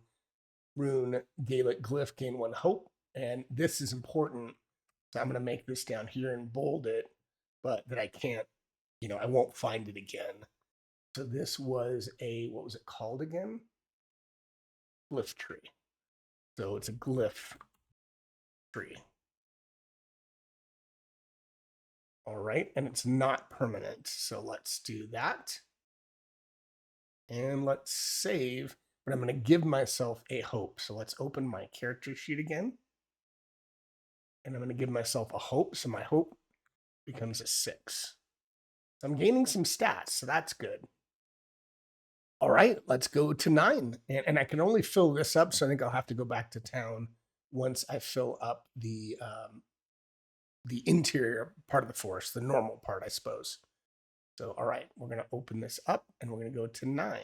rune, Gaelic glyph, gain 1 hope. And this is important. So I'm going to make this down here and bold it, but that I can't, I won't find it again. So this was what was it called again? Glyph tree. So it's a glyph tree. All right, and it's not permanent. So let's do that. And let's save. but I'm going to give myself a hope. So let's open my character sheet again. And I'm going to give myself a hope. So my hope becomes a 6. So I'm gaining some stats, so that's good. All right, let's go to 9. And I can only fill this up, so I think I'll have to go back to town once I fill up the interior part of the forest, the normal part, I suppose. So, all right, we're going to open this up, and we're going to go to 9.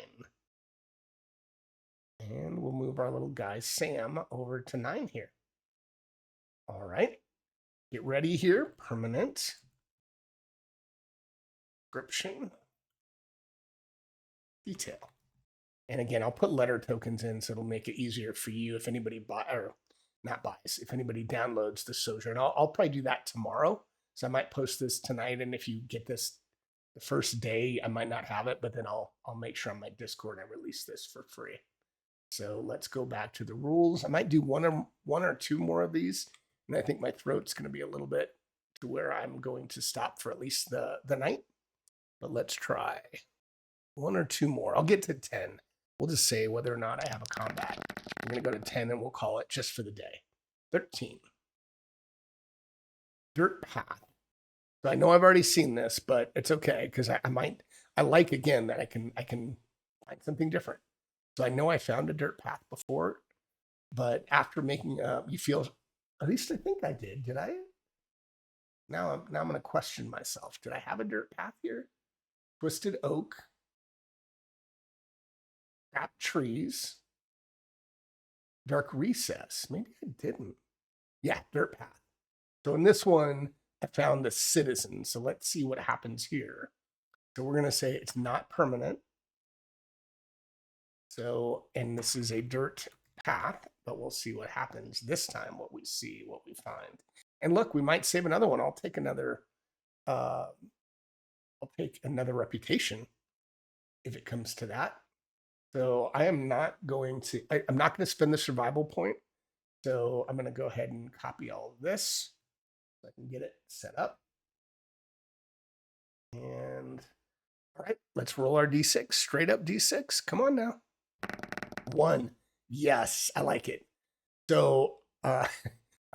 And we'll move our little guy, Sam, over to 9 here. All right, get ready here, permanent. Description. Detail. And again, I'll put letter tokens in so it'll make it easier for you if anybody if anybody downloads the Sojourn. And I'll probably do that tomorrow. So I might post this tonight. And if you get this the first day, I might not have it, but then I'll make sure on my Discord I release this for free. So let's go back to the rules. I might do one or two more of these. And I think my throat's going to be a little bit to where I'm going to stop for at least the night. But let's try 1 or 2 more. I'll get to 10. We'll just say whether or not I have a combat. I'm going to go to 10 and we'll call it just for the day. 13. Dirt path. So I know I've already seen this, but it's okay because I like again that I can find something different. So I know I found a dirt path before, but after making you feel, at least I think I did. Did I? Now I'm going to question myself. Did I have a dirt path here? Twisted oak. Trapped trees. Dark recess. Maybe I didn't. Yeah, dirt path. So in this one, I found the citizen. So let's see what happens here. So we're going to say it's not permanent. So, and this is a dirt path, but we'll see what happens this time, what we see, what we find. And look, we might save another one. I'll take another reputation if it comes to that. So I am not going to, I'm not going to spend the survival point. So I'm going to go ahead and copy all of this so I can get it set up. And all right, let's roll our D6, straight up D6. Come on now. 1. Yes, I like it. So I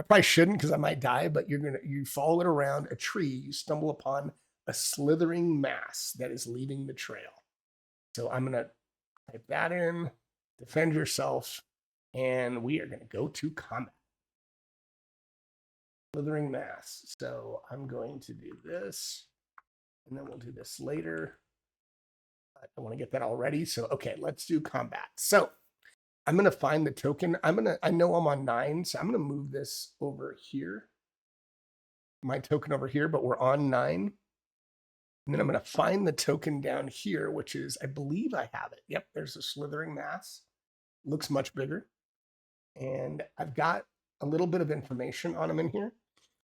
probably shouldn't because I might die, but you follow it around a tree, you stumble upon a slithering mass that is leaving the trail. So I'm going to type that in, defend yourself, and we are going to go to combat. Slithering mass. So I'm going to do this, and then we'll do this later. I want to get that all ready. So, okay, let's do combat. So I'm going to find the token. I know I'm on 9, so I'm going to move this over here. My token over here, but we're on 9. And then I'm going to find the token down here, which is, I believe I have it. Yep, there's a slithering mass. Looks much bigger. And I've got a little bit of information on them in here.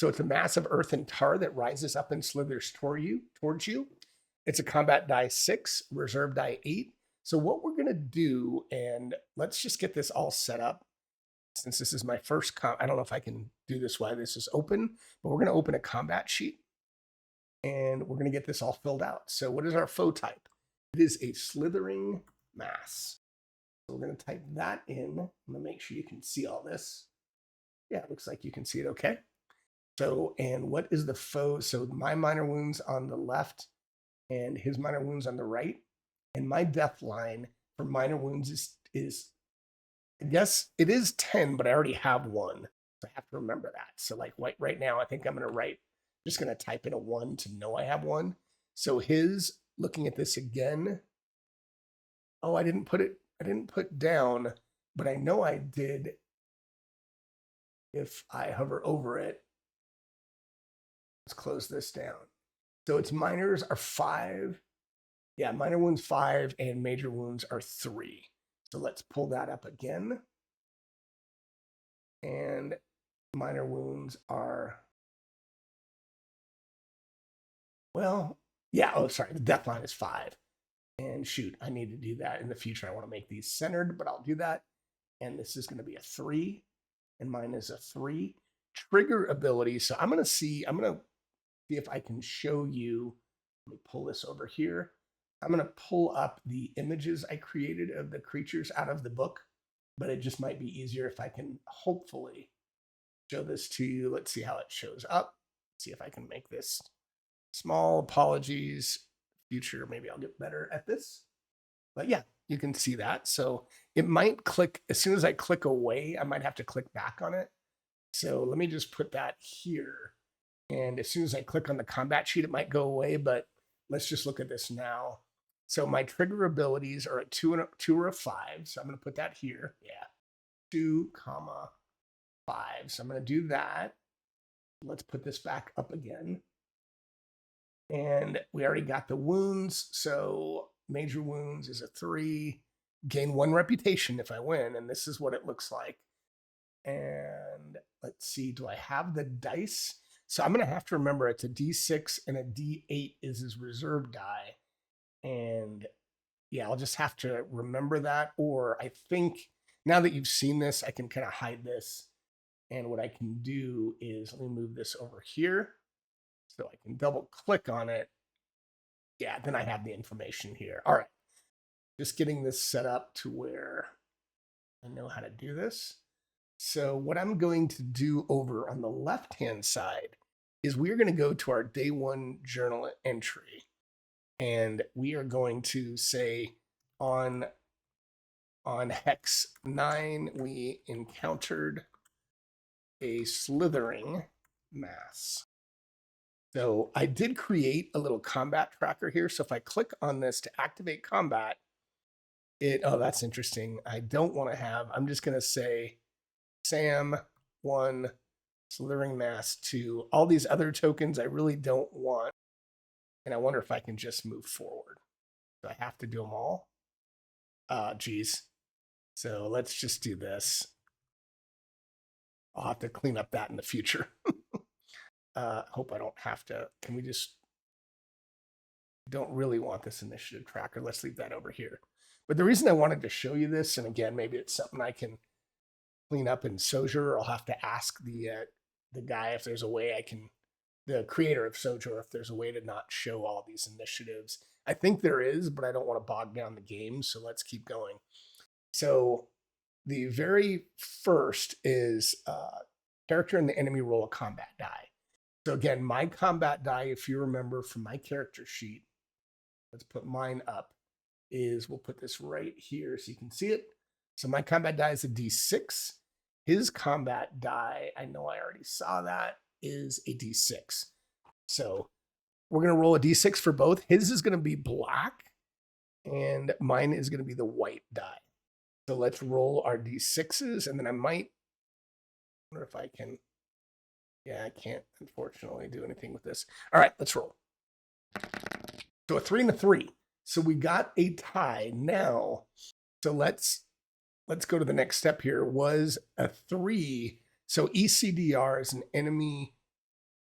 So it's a mass of earth and tar that rises up and slithers towards you. It's a combat die 6, reserve die 8. So what we're going to do, and let's just get this all set up. Since this is my first I don't know if I can do this while this is open, but we're going to open a combat sheet. And we're going to get this all filled out. So what is our foe type? It is a slithering mass. So we're going to type that in. I'm going to make sure you can see all this. Yeah, it looks like you can see it okay. So, and what is the foe? So my minor wounds on the left and his minor wounds on the right. And my death line for minor wounds is I guess it is 10, but I already have 1. So I have to remember that. So like right now, I think I'm going to just going to type in a 1 to know I have 1. So his, looking at this again. Oh, I didn't put down, but I know I did if I hover over it. Let's close this down. So its minors are 5. Yeah, minor wounds 5 and major wounds are 3. So let's pull that up again. And minor wounds are, well, yeah, oh, sorry, the death line is 5. And shoot, I need to do that in the future. I want to make these centered, but I'll do that. And this is going to be a 3, and mine is a 3. Trigger ability. So I'm going to see if I can show you. Let me pull this over here. I'm going to pull up the images I created of the creatures out of the book, but it just might be easier if I can hopefully show this to you. Let's see how it shows up. Let's see if I can make this small. Apologies. Future, maybe I'll get better at this. But yeah, you can see that. So it might click, as soon as I click away, I might have to click back on it. So let me just put that here. And as soon as I click on the combat sheet, it might go away, but let's just look at this now. So my trigger abilities are a 2 or a 5. So I'm going to put that here. Yeah. 2, 5. So I'm going to do that. Let's put this back up again. And we already got the wounds. So major wounds is a 3. Gain 1 reputation if I win. And this is what it looks like. And let's see, do I have the dice? So I'm going to have to remember it's a D6 and a D8 is his reserve die. And yeah, I'll just have to remember that. Or I think now that you've seen this, I can kind of hide this. And what I can do is, let me move this over here so I can double click on it. Yeah, then I have the information here. All right, just getting this set up to where I know how to do this. So what I'm going to do over on the left-hand side is we're going to go to our day 1 journal entry. And we are going to say on hex 9, we encountered a slithering mass. So I did create a little combat tracker here. So if I click on this to activate combat, oh, that's interesting. I don't want to have, I'm just going to say Sam 1, slithering mass 2. All these other tokens I really don't want. And I wonder if I can just move forward. Do I have to do them all? Geez. So let's just do this. I'll have to clean up that in the future. Hope I don't have to. Can we just, don't really want this initiative tracker. Let's leave that over here. But the reason I wanted to show you this, and again, maybe it's something I can clean up in Sojur. I'll have to ask the guy if there's a way I can, the creator of Sojur, if there's a way to not show all these initiatives. I think there is, but I don't want to bog down the game, so let's keep going. So the very first is character and the enemy roll a combat die. So again, my combat die, if you remember from my character sheet, let's put mine up, is we'll put this right here so you can see it. So my combat die is a D6. His combat die, I know I already saw that, is a D6. So we're going to roll a D6 for both. His is going to be black, and mine is going to be the white die. So let's roll our D6s, and then I might, wonder if I can, yeah, I can't, unfortunately, do anything with this. All right, let's roll. So a 3 and a 3. So we got a tie now. So let's go to the next step here. Was a 3. So ECDR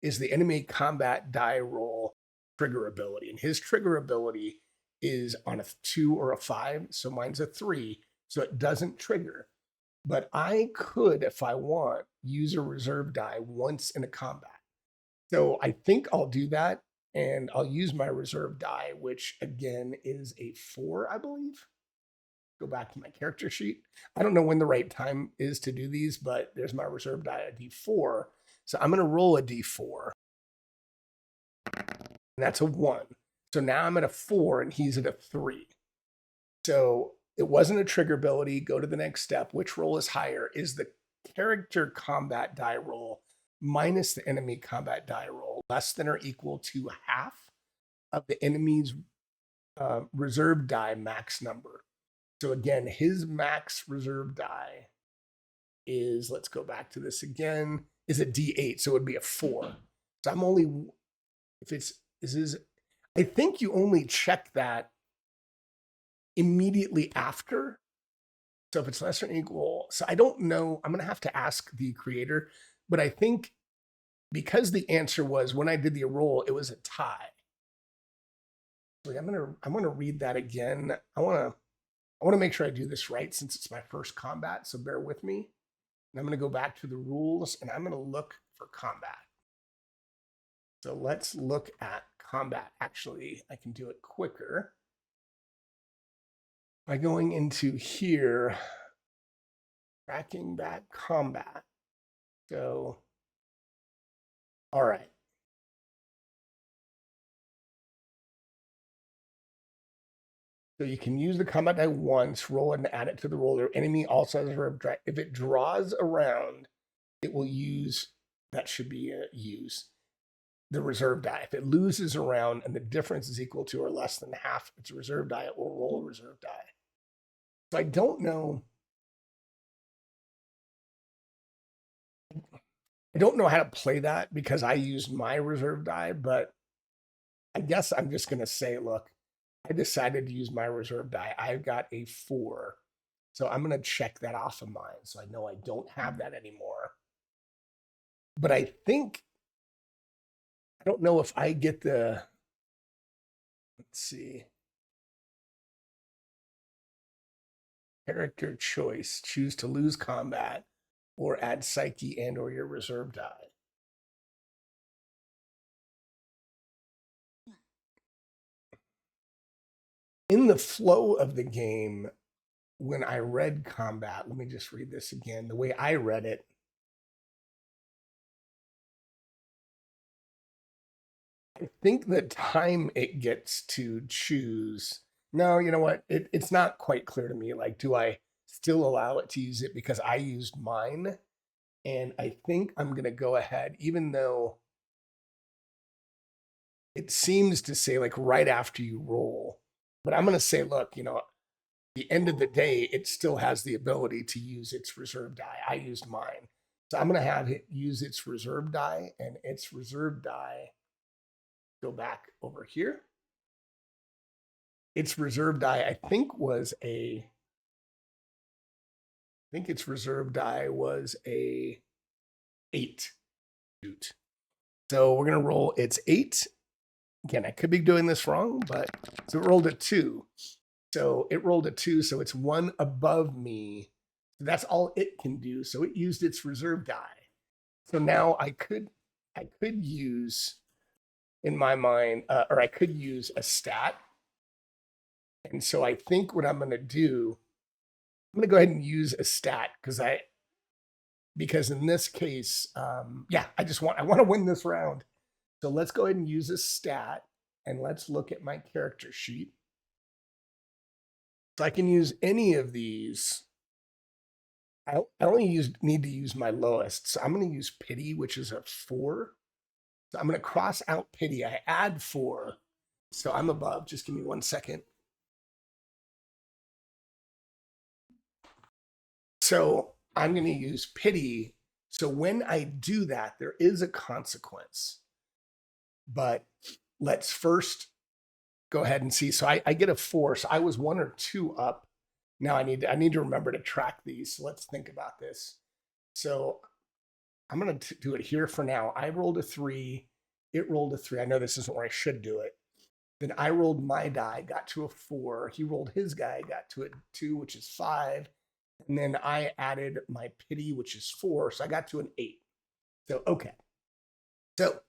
is the enemy combat die roll trigger ability. And his trigger ability is on a 2 or a 5. So mine's a 3. So it doesn't trigger. But I could, if I want, use a reserve die once in a combat. So I think I'll do that. And I'll use my reserve die, which again is a 4, I believe. Go back to my character sheet. I don't know when the right time is to do these, but there's my reserve die, a D4. So I'm going to roll a D4. And that's a 1. So now I'm at a 4 and he's at a 3. So it wasn't a trigger ability. Go to the next step. Which roll is higher? Is the character combat die roll minus the enemy combat die roll less than or equal to half of the enemy's reserve die max number? So again, his max reserve die is, let's go back to this again, is a D8. So it would be a 4. So I'm only, if it's, I think you only check that immediately after. So if it's less than or equal, so I don't know, I'm going to have to ask the creator, but I think because the answer was when I did the roll, it was a tie. So I'm going to read that again. I want to make sure I do this right since it's my first combat. So bear with me. And I'm going to go back to the rules and I'm going to look for combat. So let's look at combat. Actually, I can do it quicker. by going into here, tracking back combat. So, all right. So you can use the combat die once, roll it and add it to the roller. Enemy also has a reserve die. If it draws around, it will use, that should be a use, the reserve die. If it loses a round and the difference is equal to or less than half its reserve die, it will roll a reserve die. So I don't know. I don't know how to play that because I used my reserve die, but I guess I'm just going to say, look, I decided to use my reserve die. I've got a 4. So I'm going to check that off of mine so I know I don't have that anymore. But I think, I don't know if I get the, let's see, character choice, choose to lose combat or add psyche and or your reserve die. In the flow of the game, when I read combat, let me just read this again. The way I read it, I think the time it gets to choose. No, you know what? It's not quite clear to me. Like, do I still allow it to use it because I used mine? And I think I'm going to go ahead, even though it seems to say like right after you roll. But I'm going to say, look, you know, the end of the day, it still has the ability to use its reserve die. I used mine. So I'm going to have it use its reserve die, and its reserve die, go back over here. Its reserve die, I think its reserve die was a 8. Shoot. So we're going to roll its 8. Again, I could be doing this wrong, but so it rolled a 2. So it rolled a 2, so it's 1 above me. That's all it can do. So it used its reserve die. So now I could use, in my mind, or I could use a stat. And so I think what I'm going to do, I'm going to go ahead and use a stat because in this case, yeah, I want to win this round. So let's go ahead and use a stat, and let's look at my character sheet. So I can use any of these. I only need to use my lowest. So I'm going to use pity, which is a 4. So I'm going to cross out pity. I add 4. So I'm above. Just give me 1 second. So I'm going to use pity. So when I do that, there is a consequence. But let's first go ahead and see. So I get a 4. So I was 1 or 2 up. Now I need to remember to track these. So let's think about this. So I'm going to do it here for now. I rolled a 3. It rolled a 3. I know this isn't where I should do it. Then I rolled my die, got to a 4. He rolled his guy, got to a 2, which is 5. And then I added my pity, which is 4. So I got to an 8. So, okay. So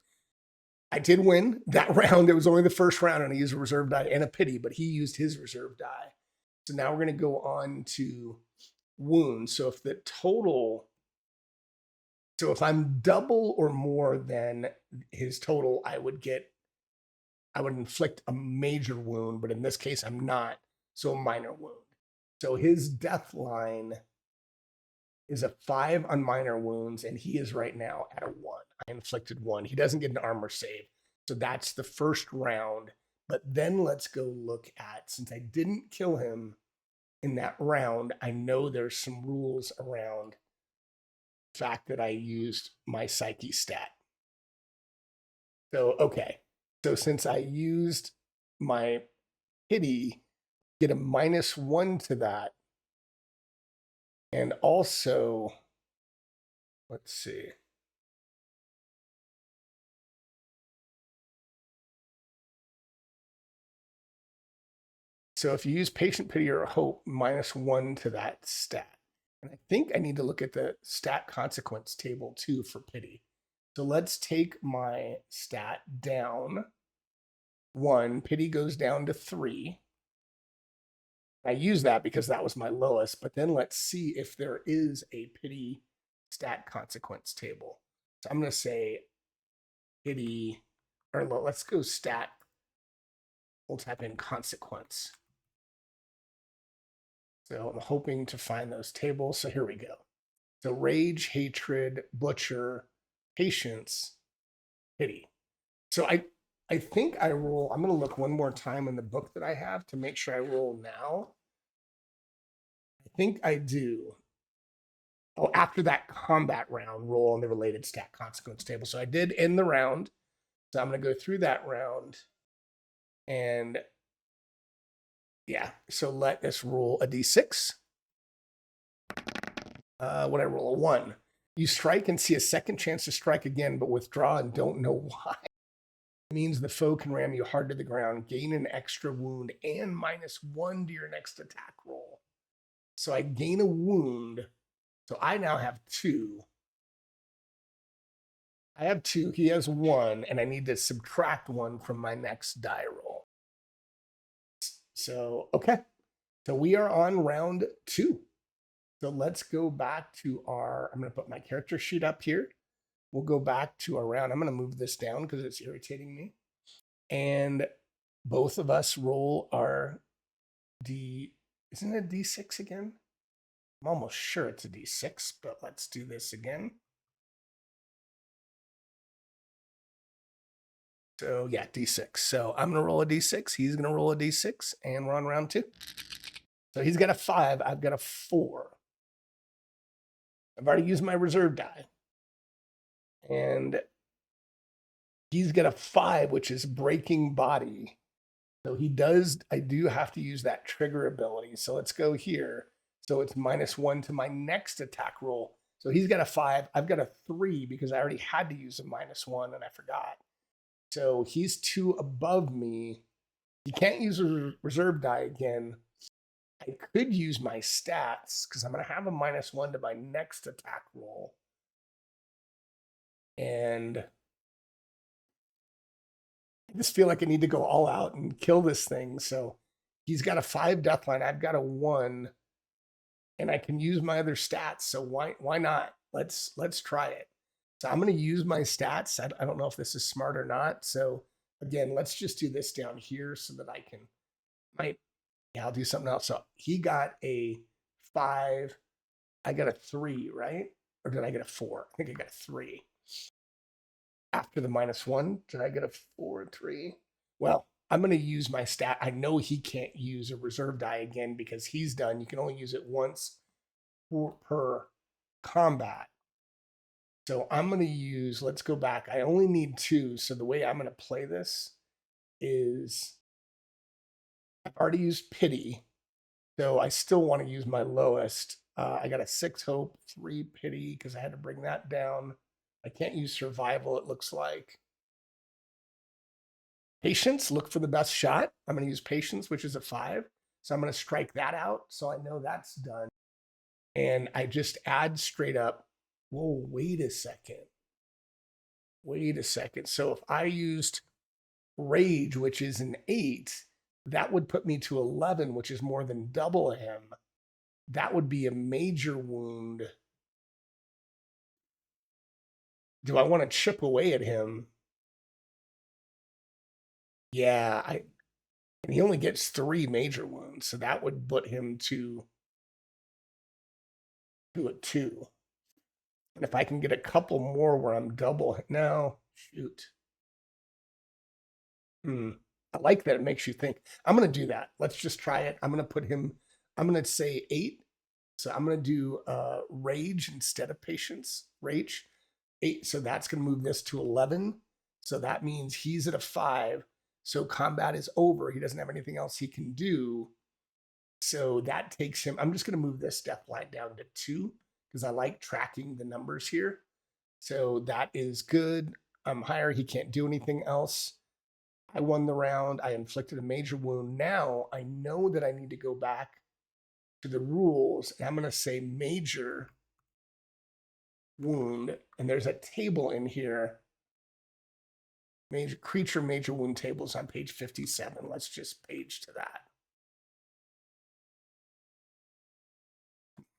I did win that round. It was only the first round, and I used a reserve die and a pity, but he used his reserve die. So now we're going to go on to wounds. So if the total, so if I'm double or more than his total, I would inflict a major wound, but in this case, I'm not. So a minor wound. So his death line is a 5 on minor wounds, and he is right now at a 1. I inflicted 1. He doesn't get an armor save. So that's the first round. But then let's go look at, since I didn't kill him in that round, I know there's some rules around the fact that I used my psyche stat. So, okay. So since I used my pity, get a -1 to that. And also, let's see. So if you use patient pity or hope, -1 to that stat. And I think I need to look at the stat consequence table too for pity. So let's take my stat down 1. Pity goes down to 3. I use that because that was my lowest, but then let's see if there is a pity stat consequence table. So I'm going to say pity, or let's go stat. We'll type in consequence. So I'm hoping to find those tables. So here we go. So rage, hatred, butcher, patience, pity. So I think I roll. I'm going to look one more time in the book that I have to make sure I roll now. I think I do. Oh, after that combat round, roll on the related stat consequence table. So I did end the round. So I'm going to go through that round. And yeah, so let us roll a d6. What I roll? A 1. You strike and see a second chance to strike again, but withdraw and don't know why. It means the foe can ram you hard to the ground, gain an extra wound, and -1 to your next attack roll. So I gain a wound. So I now have 2. I have 2. He has 1, and I need to subtract 1 from my next die roll. So, okay. So we are on round 2. So let's go back to I'm going to put my character sheet up here. We'll go back to our round. I'm going to move this down because it's irritating me. And both of us roll our isn't it a D6 again? I'm almost sure it's a D6, but let's do this again. So yeah, D6. So I'm going to roll a D6. He's going to roll a D6, and we're on round 2. So he's got a 5. I've got a 4. I've already used my reserve die. And he's got a 5, which is breaking body. So I do have to use that trigger ability. So let's go here. So it's -1 to my next attack roll. So he's got a 5. I've got a 3 because I already had to use a -1 and I forgot. So he's 2 above me. He can't use a reserve die again. I could use my stats because I'm going to have a -1 to my next attack roll. And I just feel like I need to go all out and kill this thing. So he's got a 5 deathline. I've got a 1. And I can use my other stats. So why not? Let's try it. So I'm going to use my stats. I don't know if this is smart or not. So again, let's just do this down here so that I can I'll do something else. So he got a 5. I got a 3, right? Or did I get a 4? I think I got a 3. After the -1, did I get a 4 and 3? Well, I'm going to use my stat. I know he can't use a reserve die again because he's done. You can only use it once per combat. So I'm going to use, let's go back. I only need 2. So the way I'm going to play this is I've already used pity. So I still want to use my lowest. I got a 6 hope, 3 pity because I had to bring that down. I can't use survival, it looks like. Patience, look for the best shot. I'm going to use patience, which is a 5. So I'm going to strike that out. So I know that's done. And I just add straight up. Whoa, wait a second. Wait a second. So if I used rage, which is an 8, that would put me to 11, which is more than double him. That would be a major wound. Do I want to chip away at him? Yeah, and he only gets 3 major wounds, so that would put him to a 2. And if I can get a couple more where I'm double, no, shoot. I like that it makes you think. I'm going to do that. Let's just try it. I'm going to put him, I'm going to say 8. So I'm going to do rage instead of patience. Rage, 8. So that's going to move this to 11. So that means he's at a 5. So combat is over. He doesn't have anything else he can do. So that takes him, I'm just going to move this death line down to 2 because I like tracking the numbers here. So that is good. I'm higher. He can't do anything else. I won the round. I inflicted a major wound. Now I know that I need to go back to the rules. And I'm going to say major wound. And there's a table in here. Major creature, major wound tables on page 57. Let's just page to that.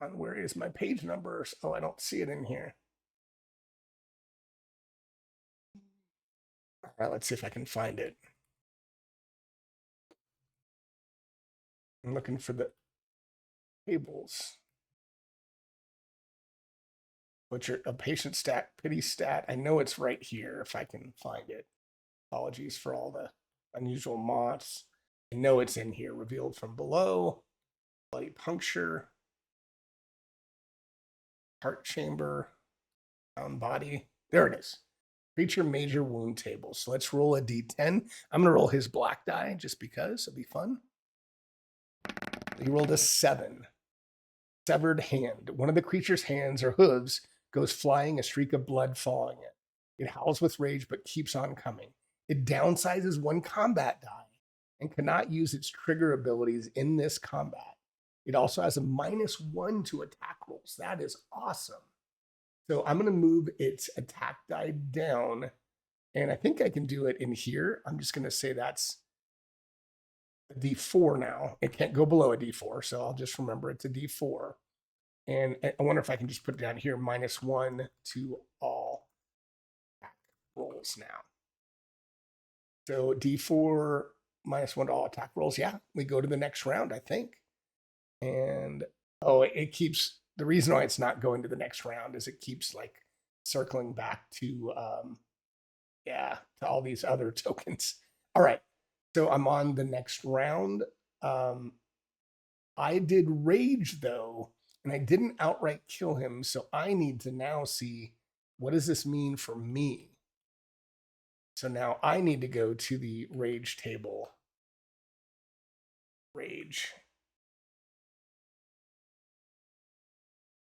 Where is my page numbers? Oh, I don't see it in here. All right, let's see if I can find it. I'm looking for the tables. Butcher, a patient stat, pity stat. I know it's right here if I can find it. Apologies for all the unusual moths. I know it's in here. Revealed from below. Bloody puncture. Heart chamber. Down body. There it is. Creature major wound table. So let's roll a d10. I'm going to roll his black die just because it'll be fun. He rolled a 7. Severed hand. One of the creature's hands or hooves goes flying, a streak of blood following it. It howls with rage but keeps on coming. It downsizes 1 combat die and cannot use its trigger abilities in this combat. It also has a -1 to attack rolls. That is awesome. So I'm going to move its attack die down, and I think I can do it in here. I'm just going to say that's a D4 now. It can't go below a D4, so I'll just remember it's a D4. And I wonder if I can just put it down here, -1 to all attack rolls now. So D4 -1 to all attack rolls. Yeah, we go to the next round, I think. And oh, it keeps, the reason why it's not going to the next round is it keeps like circling back to to all these other tokens. All right, so I'm on the next round. I did rage though, and I didn't outright kill him, so I need to now see, what does this mean for me? So now I need to go to the rage table. Rage.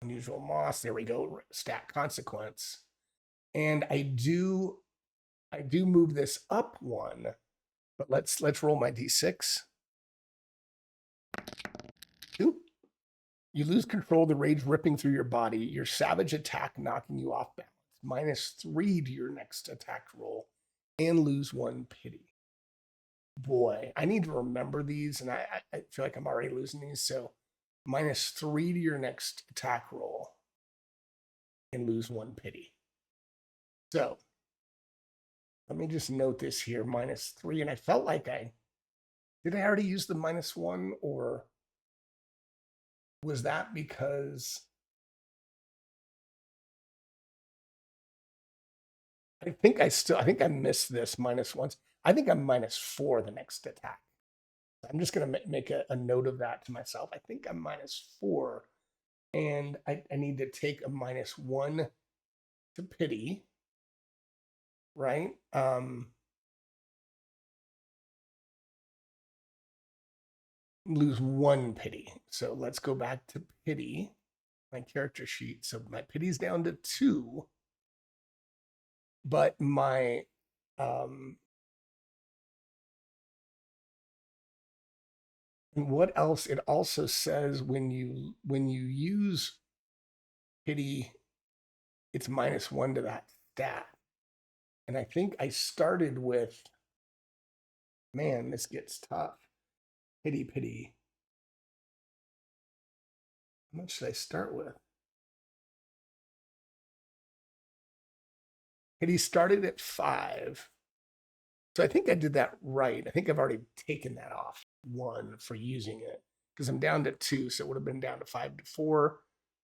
Unusual moss. There we go. Stat consequence. And I do move this up 1, but let's roll my d6. 2. You lose control of the rage ripping through your body. Your savage attack knocking you off balance. -3 to your next attack roll, and lose 1 pity. Boy, I need to remember these, and I feel like I'm already losing these. So -3 to your next attack roll, and lose 1 pity. So let me just note this here, -3, and I felt like did I already use the -1, or was that because I think I missed this -1. I think I'm -4 the next attack. I'm just going to make a note of that to myself. I think I'm -4, and I need to take a -1 to pity, right? Lose 1 pity. So let's go back to pity, my character sheet. So my pity's down to 2, but my and what else? It also says when you use pity, it's -1 to that stat. And I think I started with, man, this gets tough. Pity. How much should I start with? Pity started at 5. So I think I did that right. I think I've already taken that off 1 for using it, because I'm down to 2. So it would have been down to 5 to 4.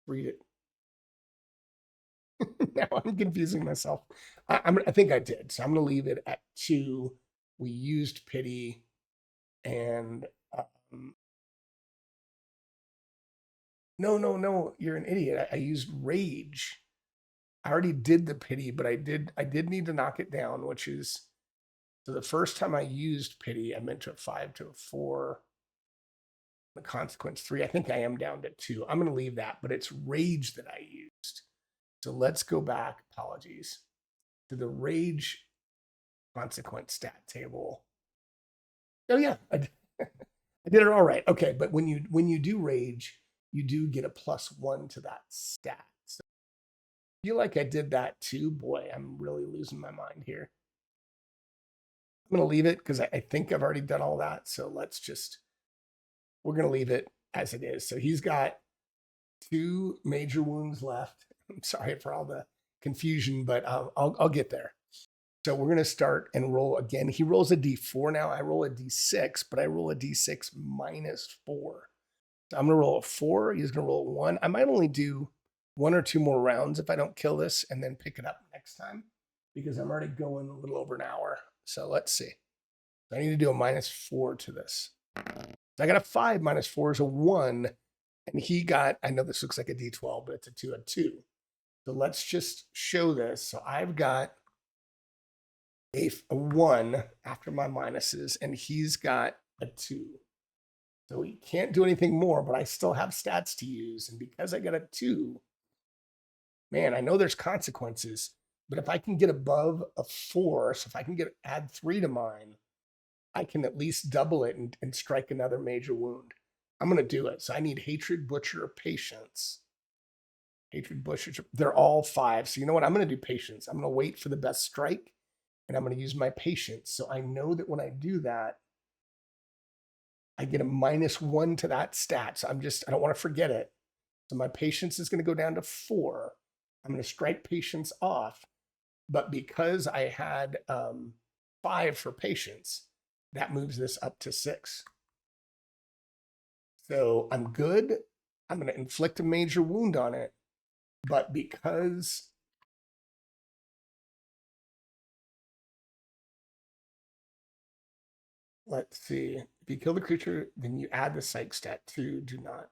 Read it. Now I'm confusing myself. I think I did. So I'm going to leave it at 2. We used pity, and no, you're an idiot. I used rage. I already did the pity, but I did need to knock it down, which is, so the first time I used pity, I went to a 5 to a 4. The consequence 3. I think I am down to 2. I'm going to leave that, but it's rage that I used. So let's go back, apologies, to the rage consequence stat table. Oh yeah, I did it all right. Okay, but when you do rage, you do get a +1 to that stat. So I feel like I did that too. Boy, I'm really losing my mind here. I'm going to leave it because I think I've already done all that. So we're going to leave it as it is. So he's got 2 major wounds left. I'm sorry for all the confusion, but I'll get there. So we're going to start and roll again. He rolls a d4 now. I roll a d6, but I roll a d6 -4. So I'm going to roll a 4. He's going to roll a 1. I might only do 1 or 2 more rounds if I don't kill this and then pick it up next time because I'm already going a little over an hour. So let's see. I need to do a -4 to this. So I got a 5 -4 is a 1. And he got, I know this looks like a d12, but it's a 2 and 2. So let's just show this. So I've got a 1 after my minuses, and he's got a 2. So he can't do anything more, but I still have stats to use. And because I got a 2, man, I know there's consequences, but if I can get above a 4, so if I can add 3 to mine, I can at least double it and strike another major wound. I'm going to do it. So I need Hatred, Butcher, or Patience. Hatred, Butcher, they're all 5. So you know what? I'm going to do Patience. I'm going to wait for the best strike, and I'm going to use my Patience. So I know that when I do that, I get a -1 to that stat. So I don't want to forget it. So my Patience is going to go down to 4. I'm going to strike Patience off. But because I had 5 for Patience, that moves this up to 6. So I'm good. I'm going to inflict a major wound on it. But because let's see, if you kill the creature, then you add the psych stat to do not.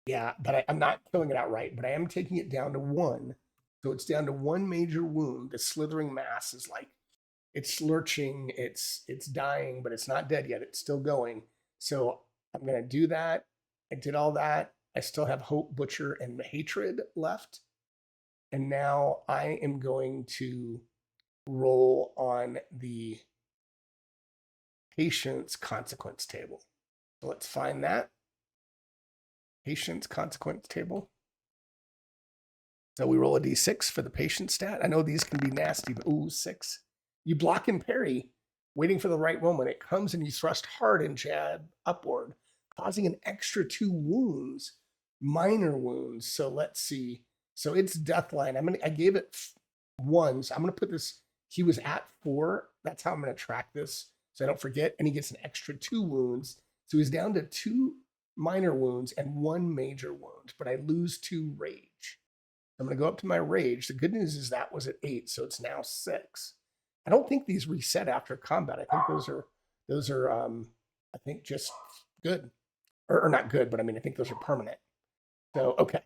Yeah, but I'm not killing it outright, but I am taking it down to 1. So it's down to 1 major wound. The slithering mass is like, it's lurching, it's dying, but it's not dead yet. It's still going. So I'm going to do that. I did all that. I still have Hope, Butcher, and Hatred left. And now I am going to roll on the Patience consequence table. So let's find that. Patience consequence table. So we roll a d6 for the Patience stat. I know these can be nasty, but ooh, 6. You block and parry, waiting for the right moment. It comes and you thrust hard and jab upward, causing an extra 2 wounds, minor wounds. So let's see. So it's Deathline. I gave it 1. So I'm gonna put this. He was at 4. That's how I'm gonna track this, so I don't forget. And he gets an extra 2 wounds. So he's down to 2 minor wounds and 1 major wound, but I lose 2 rage. I'm going to go up to my rage. The good news is that was at 8, so it's now 6. I don't think these reset after combat. I think those are I think just good, or not good, but I mean I think those are permanent. So okay,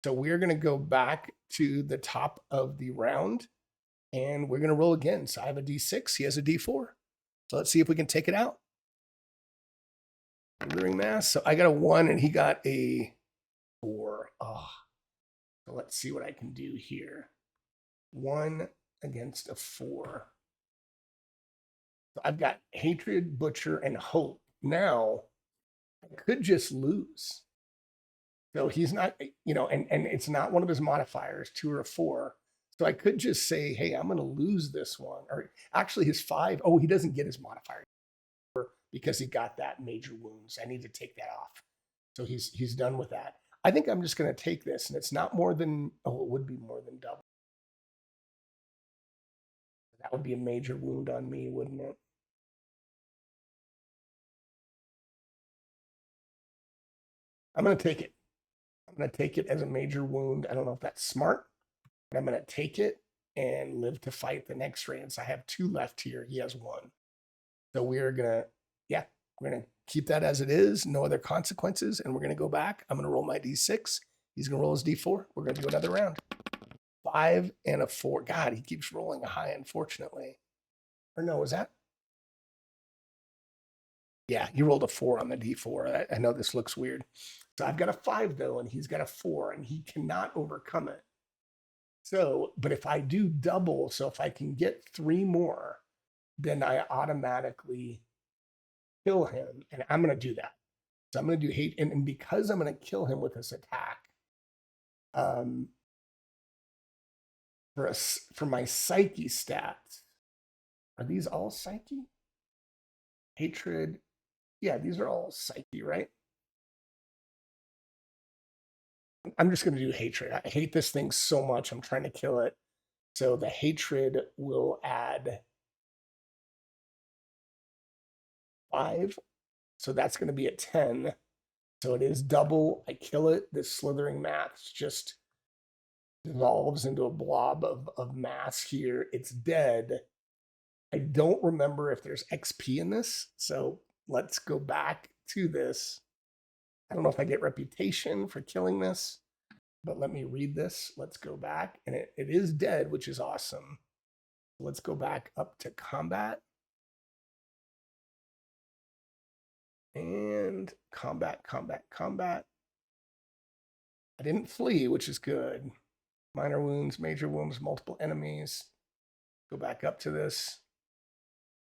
so we're going to go back to the top of the round, and we're going to roll again. So I have a d6. He has a d4. So let's see if we can take it out. Slithering mass. So I got a 1, and he got a 4. Oh. So let's see what I can do here. 1 against a 4. So I've got Hatred, Butcher, and Hope. Now, I could just lose. So he's not, and it's not one of his modifiers, 2 or a 4. So I could just say, hey, I'm going to lose this one. Or actually his 5, he doesn't get his modifier because he got that major wounds. I need to take that off. So he's done with that. I think I'm just going to take this, and it's not more than, it would be more than double. That would be a major wound on me, wouldn't it? I'm going to take it. I'm going to take it as a major wound. I don't know if that's smart, but I'm going to take it and live to fight the next round. So I have 2 left here. He has 1. So we're going to keep that as it is. No other consequences. And we're going to go back. I'm going to roll my d6. He's going to roll his d4. We're going to do another round. 5 and a 4. God, he keeps rolling a high, unfortunately. Or no, was that? Yeah, he rolled a 4 on the d4. I know this looks weird. So I've got a 5, though, and he's got a 4, and he cannot overcome it. So, but if I do double, so if I can get 3 more, then I automatically kill him. And I'm going to do that. So I'm going to do hate. And because I'm going to kill him with this attack, for my psyche stats, are these all psyche? Hatred. Yeah, these are all psyche, right? I'm just going to do hatred. I hate this thing so much. I'm trying to kill it. So the hatred will add 5. So that's going to be a 10. So it is double. I kill it. This slithering mass just dissolves into a blob of mass here. It's dead. I don't remember if there's XP in this. So let's go back to this. I don't know if I get reputation for killing this, but let me read this. Let's go back. And it is dead, which is awesome. Let's go back up to combat. And combat. I didn't flee, which is good. Minor wounds, major wounds, multiple enemies. Go back up to this.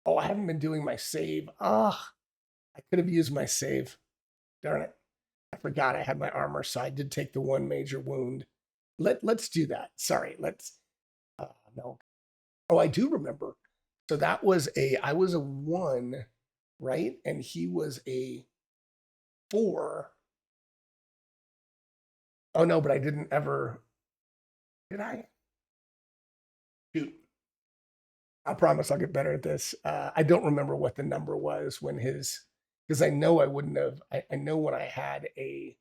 Oh, I haven't been doing my save. Ah, I could have used my save. Darn it. I forgot I had my armor, so I did take the 1 major wound. Let's do that. Sorry, let's... no. Oh, I do remember. So that was I was a 1, right? And he was a 4. Oh, no, but I didn't ever... Did I? Shoot. I promise I'll get better at this. I don't remember what the number was when his... Because I know I wouldn't have... I know when I had a...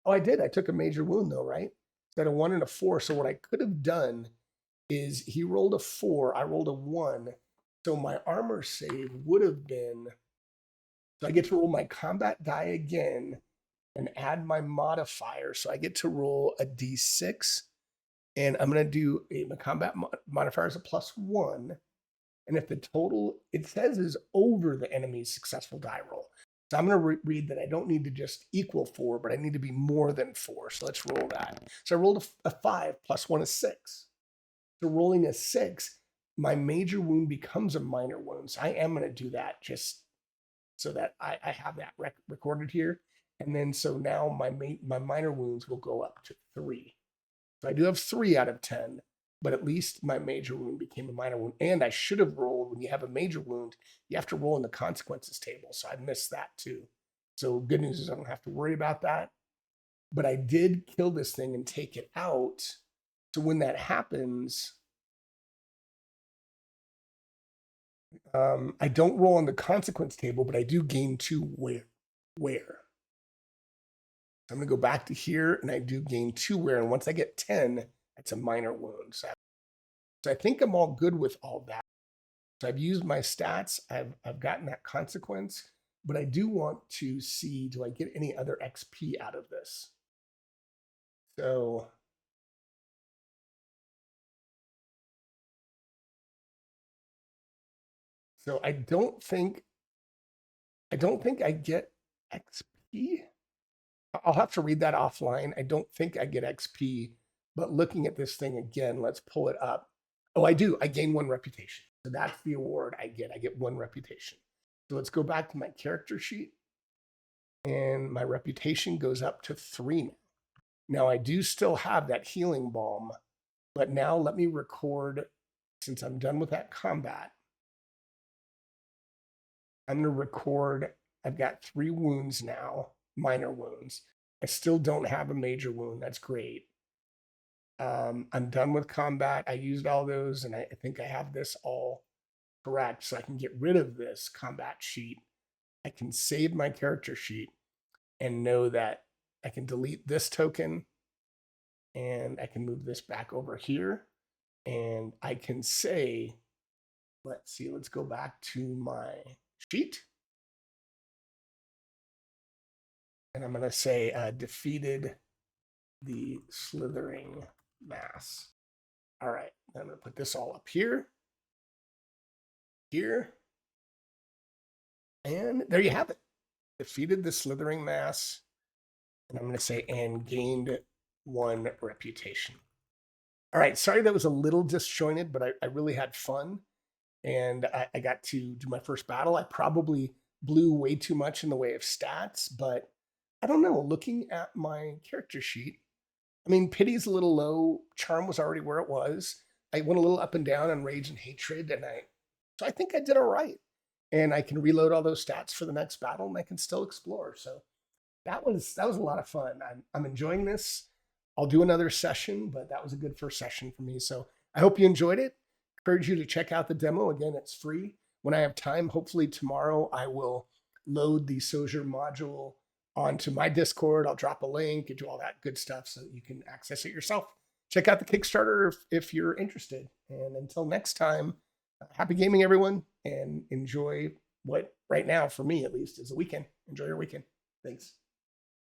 Oh, I did. I took a major wound, though, right? So I had a 1 and a 4. So what I could have done is he rolled a 4. I rolled a 1. So my armor save would have been... So I get to roll my combat die again and add my modifier. So I get to roll a d6. And I'm going to do my combat modifier is a +1. And if the total, it says, is over the enemy's successful die roll. So I'm going to read that I don't need to just equal 4, but I need to be more than 4. So let's roll that. So I rolled a 5, +1 is 6. So rolling a 6, my major wound becomes a minor wound. So I am going to do that just so that I have that recorded here. And then so now my minor wounds will go up to 3. So I do have 3 out of 10, but at least my major wound became a minor wound. And I should have rolled, when you have a major wound, you have to roll in the consequences table. So I missed that too. So good news is I don't have to worry about that. But I did kill this thing and take it out. So when that happens, I don't roll on the consequence table, but I do gain 2 where. I'm going to go back to here, and I do gain 2 wear. And once I get 10, that's a minor wound. So I think I'm all good with all that. So I've used my stats. I've gotten that consequence. But I do want to see, do I get any other XP out of this? So I don't think I get XP. I'll have to read that offline. I don't think I get XP, but looking at this thing again, let's pull it up. Oh, I do. I gain 1 reputation. So that's the award I get. I get 1 reputation. So let's go back to my character sheet. And my reputation goes up to 3 now. Now I do still have that healing balm, but now let me record, since I'm done with that combat, I'm going to record, I've got 3 wounds now. Minor wounds. I still don't have a major wound. That's great. I'm done with combat. I used all those, and I think I have this all correct. So I can get rid of this combat sheet. I can save my character sheet and know that I can delete this token, and I can move this back over here. And I can say, let's see, let's go back to my sheet. And I'm going to say defeated the slithering mass. All right, I'm going to put this all up here, and there you have it. Defeated the slithering mass, and I'm going to say, and gained 1 reputation. All right, sorry that was a little disjointed, but I really had fun, and I got to do my first battle. I probably blew way too much in the way of stats, but I don't know, looking at my character sheet, I mean, pity's a little low. Charm was already where it was. I went a little up and down on rage and hatred, so I think I did all right. And I can reload all those stats for the next battle, and I can still explore. So that was a lot of fun. I'm enjoying this. I'll do another session, but that was a good first session for me. So I hope you enjoyed it. Encourage you to check out the demo. Again, it's free. When I have time, hopefully tomorrow, I will load the Sojur module onto my Discord. I'll drop a link and do all that good stuff so that you can access it yourself. Check out the Kickstarter if you're interested. And until next time, happy gaming, everyone, and enjoy what right now, for me at least, is a weekend. Enjoy your weekend. Thanks.